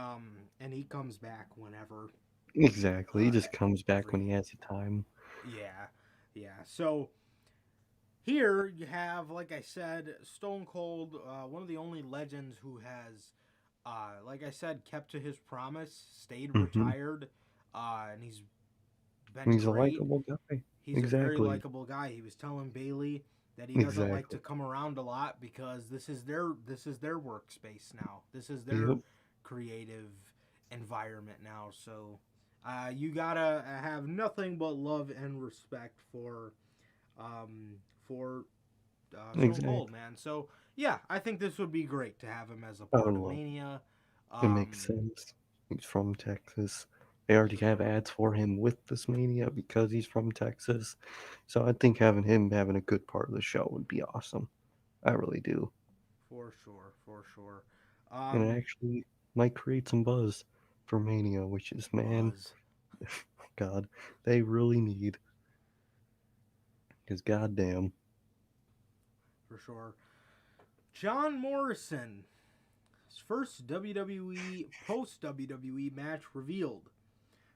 and he comes back whenever. Exactly. He just comes back when every he has the time. yeah. So here you have, like I said, Stone Cold, one of the only legends who has, like I said, kept to his promise, stayed Mm-hmm. retired, and he's been He's a great. likable guy. He's a very Exactly. likable guy. He was telling Bailey that he doesn't like to Exactly. come around a lot because this is their workspace now. This is their Yep. creative environment now. So you gotta have nothing but love and respect for Stone Exactly. Cold, man. So yeah, I think this would be great to have him as a I would part of love Mania. it. It makes sense. He's from Texas. They already have ads for him with this Mania because he's from Texas. So I think having him having a good part of the show would be awesome. I really do. For sure, for sure. And it actually might create some buzz for Mania, which is, man, Buzz. God, they really need. Because, goddamn. For sure. John Morrison, his first WWE post WWE match revealed.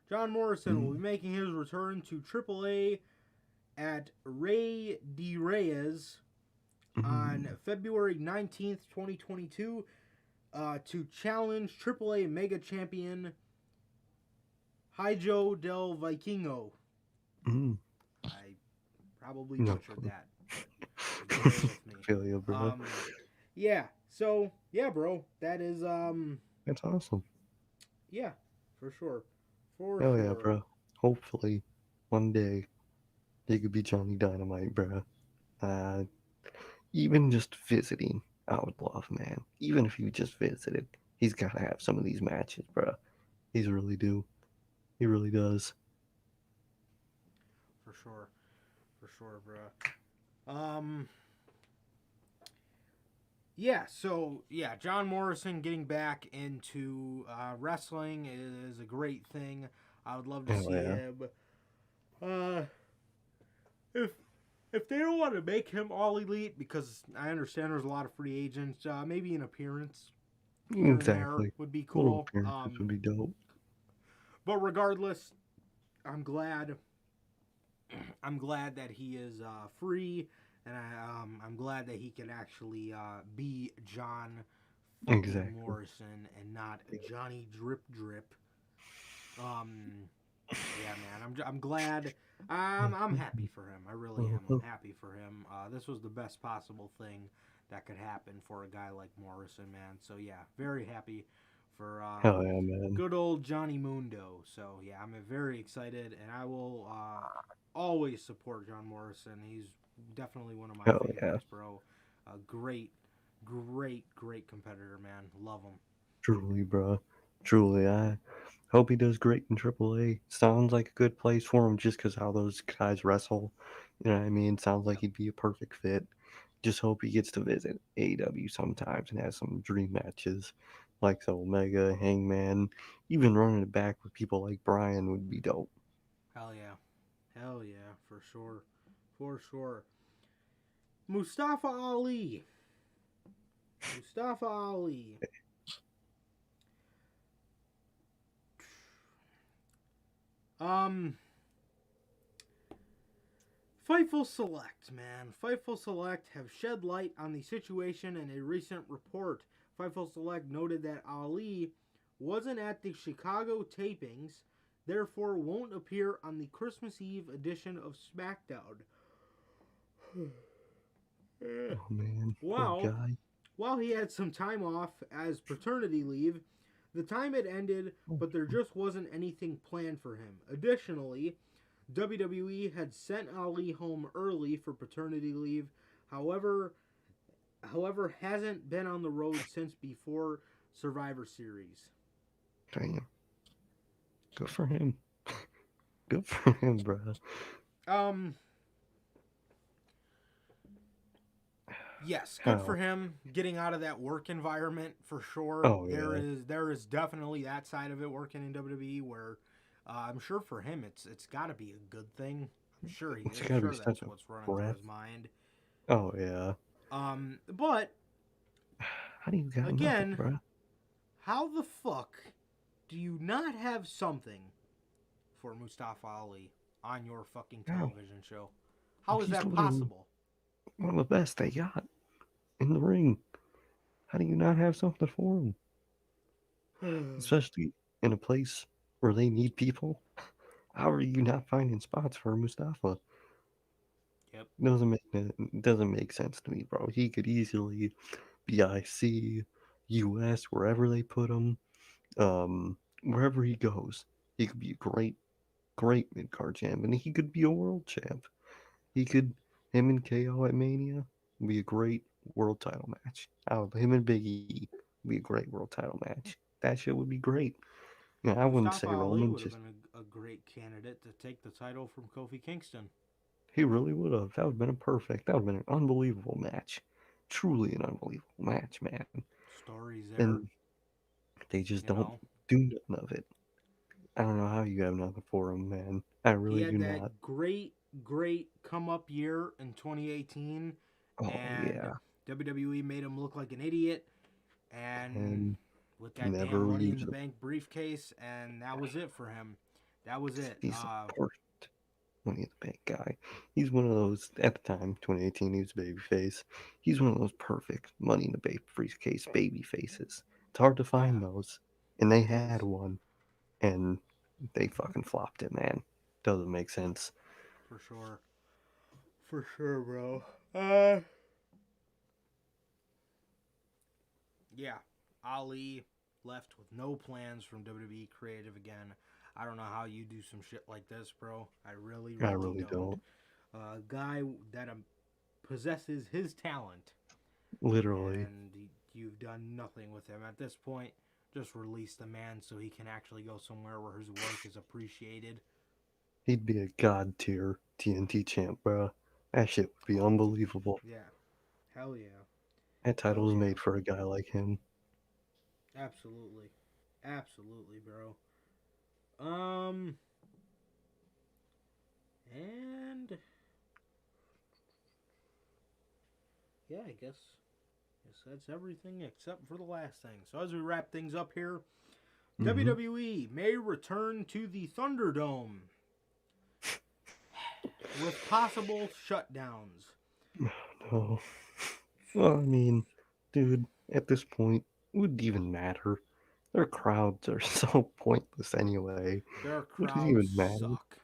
John Morrison will be making his return to AAA at Rey de Reyes on February 19th, 2022, to challenge AAA Mega Champion Hijo del Vikingo. I probably butchered that. Bear with me. Feel you, bro. Yeah, So yeah, bro, that is That's awesome. yeah, for sure, for Hell yeah, sure. bro. Hopefully, one day he could be Johnny Dynamite, bro. Uh, even just visiting, I would love, man. Even if he just visited, he's got to have some of these matches, bro. He's really do. He really does. For sure, bro. Yeah, so yeah, John Morrison getting back into wrestling is a great thing. I would love to Hell see yeah. him. Uh, if if they don't want to make him all elite, because I understand there's a lot of free agents, maybe an appearance here and there Exactly. would be Little cool. appearances would be dope. But regardless, I'm glad. I'm glad that he is free, and I'm glad that he can actually be John fucking Exactly. Morrison and not Johnny Drip Drip. Um, yeah, man, I'm glad. I'm happy for him. I really am. I'm happy for him. This was the best possible thing that could happen for a guy like Morrison, man. So yeah, very happy for Hell yeah, man. good old Johnny Mundo. So yeah, I'm very excited, and I will always support John Morrison. He's definitely one of my Hell yeah. favorites, bro. A great competitor, man. Love him. Truly, bro. Truly, I hope he does great in AAA. Sounds like a good place for him just because how those guys wrestle. You know what I mean? Sounds like he'd be a perfect fit. Just hope he gets to visit AEW sometimes and has some dream matches like the Omega, Hangman. Even running it back with people like Brian would be dope. Hell yeah, hell yeah, for sure, for sure. Mustafa Ali. Mustafa Ali. Um, Fightful Select, man. Fightful Select have shed light on the situation in a recent report. Fightful Select noted that Ali wasn't at the Chicago tapings, therefore won't appear on the Christmas Eve edition of SmackDown. Oh man, poor While guy. while he had some time off as paternity leave, the time had ended, Oh, but there just wasn't anything planned for him. Additionally, WWE had sent Ali home early for paternity leave. However, hasn't been on the road since before Survivor Series. damn. Good for him. Good for him, bro. Um, yes, good for Oh, him getting out of that work environment for sure. oh There yeah. is definitely that side of it working in WWE where I'm sure for him it's got to be a good thing. It's I'm gotta be sure such that's a what's running through breath. his mind. Oh yeah. But How do you got nothing, again, bro? how the fuck do you not have something for Mustafa Ali on your fucking How? television show? How is He's that literally possible? one of the best they got in the ring. How do you not have something for him? Especially in a place where they need people. How are you not finding spots for Mustafa? Yep. Doesn't make sense to me, bro. He could easily be IC, US, wherever they put him. Wherever he goes, he could be a great mid card champ, and he could be a world champ. He could him and KO at Mania would be a great world title match. Him and Big E would be a great world title match. That shit would be great. Yeah, I wouldn't say Mustafa Ali Roman, would have just been a great candidate to take the title from Kofi Kingston. he really would have. That would have been a perfect. That would have been an unbelievable match. Truly an unbelievable match, man. Stories there, And they just you don't know. do nothing of it. I don't know how you have nothing for him, man. I He really do had not. that great come up year in 2018, Oh and yeah, WWE made him look like an idiot. And and with that damn never Money in use the him. Bank briefcase, and that was it for him. That was it. He's the perfect Money in the Bank guy. He's one of those at the time, 2018. He was babyface. He's one of those perfect Money in the Bank briefcase baby faces. It's hard to Yeah, find those, and they it had is one, and they fucking flopped it, man. Doesn't make sense. for sure, for sure, bro. Uh, Yeah, Ali left with no plans from WWE Creative again. I don't know how you do some shit like this, bro. I really, I really really don't. A guy that possesses his talent, Literally. and you've done nothing with him at this point. Just release the man so he can actually go somewhere where his work is appreciated. He'd be a god tier TNT champ, bro. That shit would be unbelievable. Yeah, hell yeah, That title hell was yeah, made for a guy like him. absolutely, absolutely, bro. And yeah, I guess that's everything except for the last thing. So as we wrap things up here, Mm-hmm. WWE may return to the Thunderdome with possible shutdowns. No. Well, I mean, dude, at this point, it wouldn't even matter. Their crowds are so pointless anyway. Their Would it crowds even matter? suck.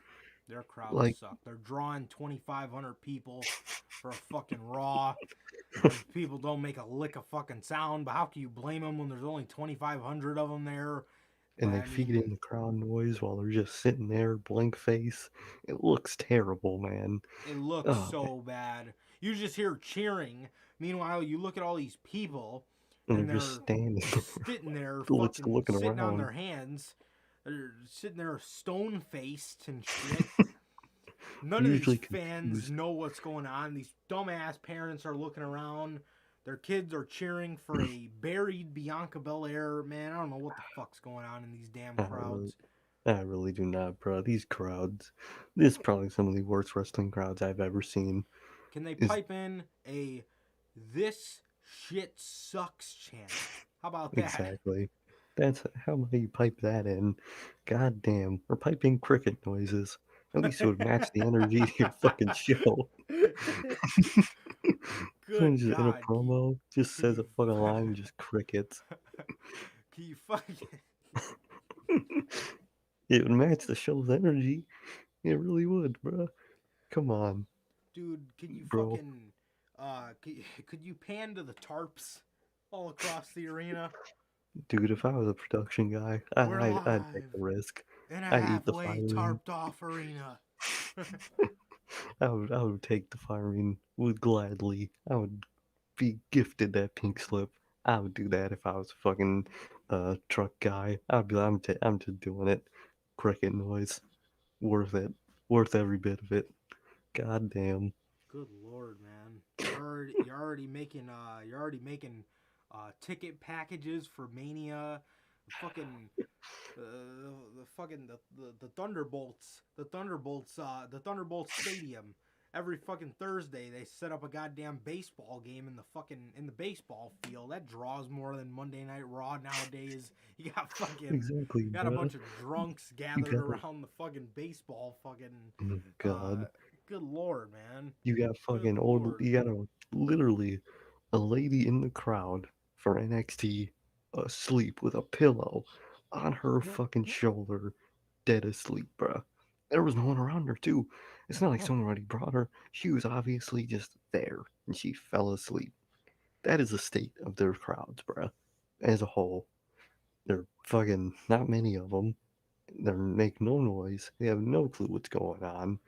Their crowds Like, suck. They're drawing 2,500 people for a fucking Raw. And people don't make a lick of fucking sound, but how can you blame them when there's only 2,500 of them there? But and they I feed mean, in the crowd noise while they're just sitting there, blank face. It looks terrible, man. it looks Oh, so bad. You just hear cheering. Meanwhile, you look at all these people, and and they're just they're standing sitting there, there, just fucking looking sitting on around. their hands. They're sitting there stone faced and shit. None They're of these usually fans confused. know what's going on. These dumbass parents are looking around. Their kids are cheering for a buried Bianca Belair. Man, I don't know what the fuck's going on in these damn I really, crowds. I really do not, bro. These crowds, this is probably some of the worst wrestling crowds I've ever seen. Can they Is pipe in a "this shit sucks" chant? How about that? exactly. That's how about you pipe that in? God damn. Or pipe in cricket noises. At least it would match the energy of your fucking show. Someone Good just in a God, promo just can says you, a fucking line, just crickets. can you fucking, It would match the show's energy. It really would, bro. Come on, dude? Can you bro. fucking, could you pan to the tarps all across the arena? Dude, if I was a production guy, We're I'd take live the risk. in a I'd eat the halfway firing. tarped off arena. I would take the firing would gladly. I would be gifted that pink slip. I would do that if I was a fucking truck guy. I'd be I'm just doing it. Cricket noise. Worth it. Worth every bit of it. God damn. Good lord, man! You're already making ticket packages for Mania. Fucking the Thunderbolts, the Thunderbolts Stadium. Every fucking Thursday they set up a goddamn baseball game in the baseball field. That draws more than Monday Night Raw nowadays. You got Exactly, got a bro. bunch of drunks You gathered got around the fucking baseball fucking oh uh God. good lord, man. You got Good fucking old. lord. You got literally a lady in the crowd for NXT asleep with a pillow on her fucking shoulder, dead asleep, bruh. There was no one around her too. It's not like someone already brought her. She was obviously just there and she fell asleep. That is the state of their crowds, bruh. As a whole, they're fucking not many of them. They make no noise. They have no clue what's going on.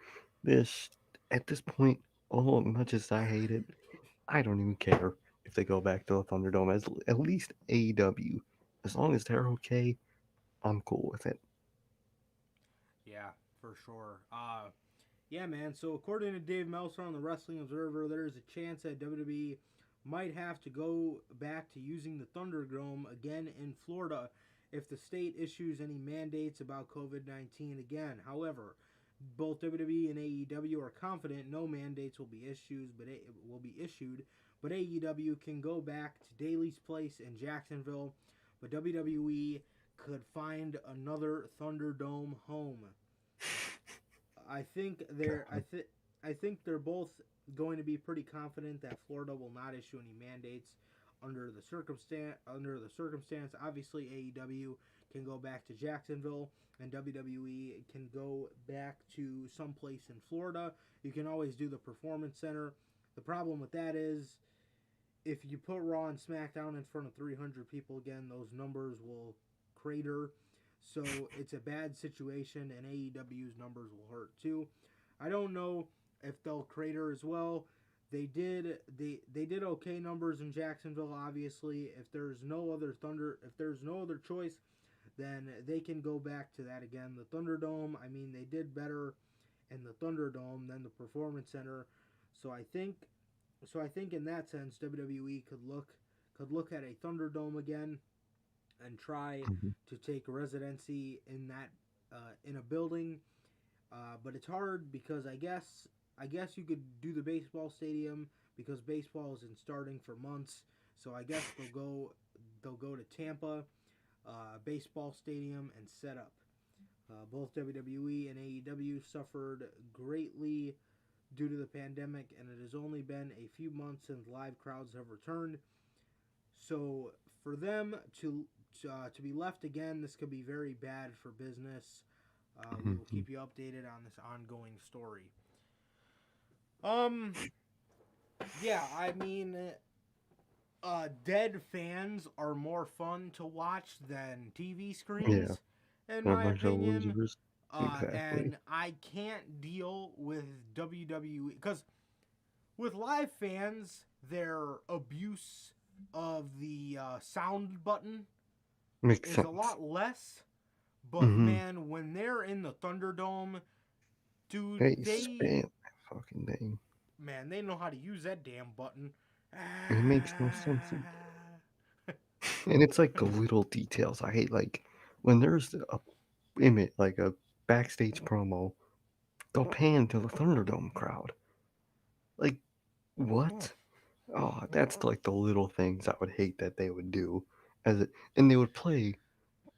This at this point, although much as I hate it, I don't even care if they go back to the Thunderdome. As at least AEW, as long as they're okay, I'm cool with it. Yeah, for sure. Yeah, man. So according to Dave Meltzer on the Wrestling Observer, there is a chance that WWE might have to go back to using the Thunderdome again in Florida if the state issues any mandates about COVID-19 again. However, both WWE and AEW are confident no mandates will be issued, but AEW can go back to Daly's Place in Jacksonville, but WWE could find another Thunderdome home. I think they're I God. think I think they're both going to be pretty confident that Florida will not issue any mandates under the circumstance. Obviously, AEW can go back to Jacksonville, and WWE can go back to someplace in Florida. You can always do the Performance Center. The problem with that is if you put Raw and SmackDown in front of 300 people again, those numbers will crater. So it's a bad situation, and AEW's numbers will hurt too. I don't know if they'll crater as well. They did okay numbers in Jacksonville. Obviously, if there's no other choice, then they can go back to that again. The ThunderDome, I mean, they did better in the ThunderDome than the Performance Center. So I think in that sense, WWE could look at a ThunderDome again and try Mhm. to take residency in that in a building. But it's hard because I guess you could do the baseball stadium because baseball isn't starting for months. So I guess they'll go to Tampa baseball stadium and set up. Both WWE and AEW suffered greatly due to the pandemic, and it has only been a few months since live crowds have returned. So for them to be left again, this could be very bad for business. We will Mhm. keep you updated on this ongoing story. Yeah, I mean, dead fans are more fun to watch than TV Yeah, screens, in they're a my bunch of opinion. losers. Exactly. And I can't deal with WWE because with live fans, their abuse of the sound button Makes is a sense. lot less. But Mm-hmm. man, when they're in the Thunderdome, dude, They spam that fucking thing. they know how to use that damn button. It makes no sense. And it's like the little details I hate. Like when there's a image, like a backstage promo, they'll pan to the Thunderdome crowd. Like what? Oh, that's like the little things I would hate that they would do. And they would play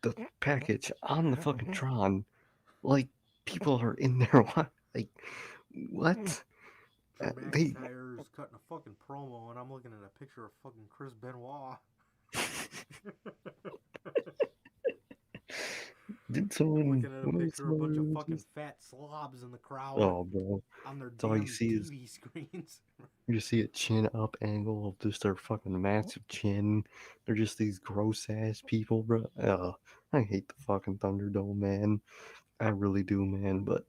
the package on the fucking Tron. Like people are in there. Like what? Drew They McIntyre's cutting a fucking promo, and I'm looking at a picture of fucking Chris Benoit. did I'm someone. looking at a What was picture of a bunch of fucking just? fat slobs in the crowd Oh, bro. on their That's all you damn see is TV screens. you see a chin up angle of just their fucking massive chin. They're just these gross ass people, bro. I hate the fucking Thunderdome, man. I really do, man. But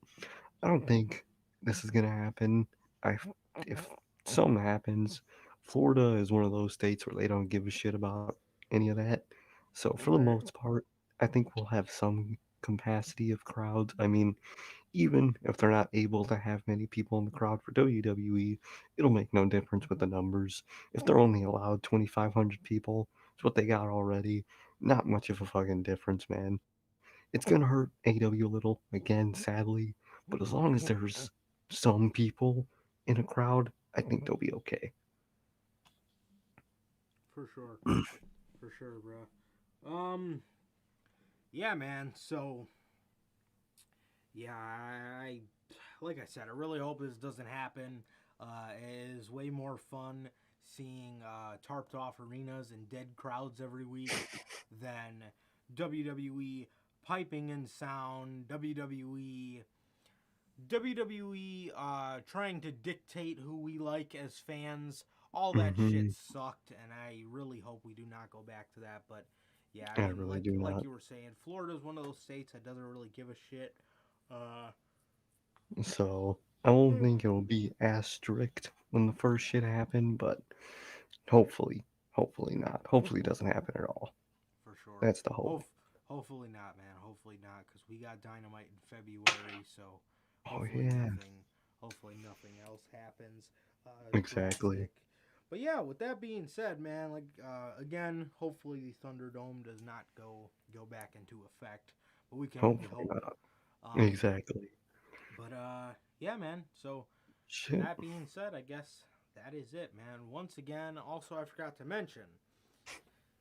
I don't think this is gonna happen. I if something happens, Florida is one of those states where they don't give a shit about any of that. So for the Okay. most part, I think we'll have some capacity of crowds. I mean, even if they're not able to have many people in the crowd for WWE, it'll make no difference with the numbers. If they're only allowed 2,500 people, it's what they got already. Not much of a fucking difference, man. It's gonna hurt AEW a little, again, sadly, but as long as there's some people in a crowd, I think they'll be okay. For sure. For sure, bro. Yeah, man. So, yeah, like I said, I really hope this doesn't happen. It is way more fun seeing tarped off arenas and dead crowds every week than WWE piping in sound, WWE trying to dictate who we like as fans. All that Hmm. shit sucked, and I really hope we do not go back to that. But yeah, I I mean, really do like not. you were saying, Florida is one of those states that doesn't really give a shit. Uh, So I won't think it'll be as strict when the first shit happened, but hopefully, hopefully not. Hopefully it doesn't happen at all. for sure. That's the hope. Hopefully not, man. Hopefully not, because we got Dynamite in February. So Oh hopefully yeah, nothing. Hopefully nothing else happens exactly. drastic. But yeah, with that being said, man, like again, hopefully the Thunderdome does not go back into effect, but we can only Hopefully hope. not. Um, Exactly. but yeah, man. So Shit. that being said, I guess that is it, man. Once again, also I forgot to mention,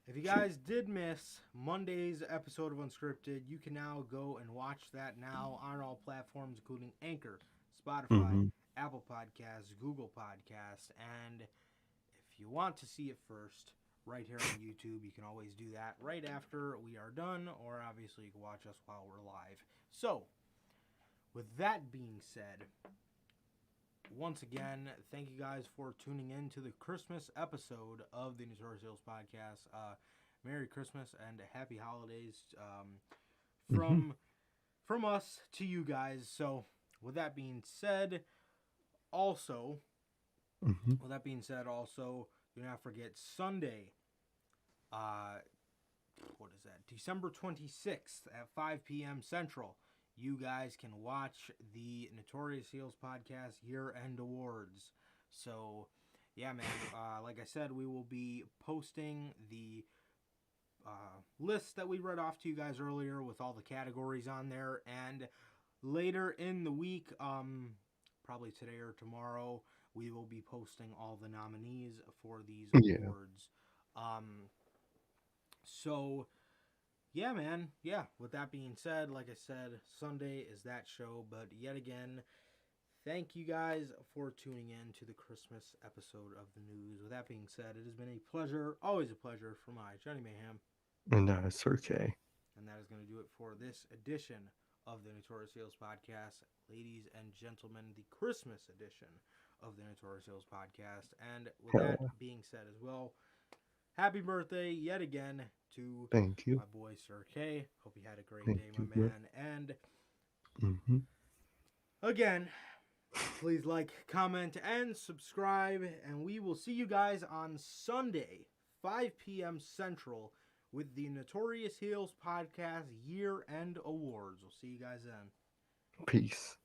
if you guys did miss Monday's episode of Unscripted, you can now go and watch that now on all platforms, including Anchor, Spotify, Hmm. Apple Podcasts, Google Podcasts, and if you want to see it first, right here on YouTube, you can always do that right after we are done, or obviously you can watch us while we're live. So, with that being said, once again, thank you guys for tuning in to the Christmas episode of the Notorious Heels podcast. Merry Christmas and Happy Holidays from us to you guys. So, with that being said, also, do not forget Sunday. What is that? December 26th at 5 p.m. Central. You guys can watch the Notorious Heels podcast year-end awards. So, yeah, man. Like I said, we will be posting the list that we read off to you guys earlier with all the categories on there. And later in the week, probably today or tomorrow, we will be posting all the nominees for these awards. So, yeah, man. Yeah, with that being said, like I said, Sunday is that show. But yet again, thank you guys for tuning in to the Christmas episode of the news. With that being said, it has been a pleasure, always a pleasure for my Johnny Mayhem. And Sir K. And that is going to do it for this edition of the Notorious Heels podcast. Ladies and gentlemen, the Christmas edition of the Notorious Heels podcast. And with that being said as well, happy birthday yet again to Thank you. my boy Sir K. Hope you had a great day, my man. And again, please like, comment, and subscribe. And we will see you guys on Sunday, 5 p.m. Central, with the Notorious Heels podcast year-end awards. We'll see you guys then. Peace.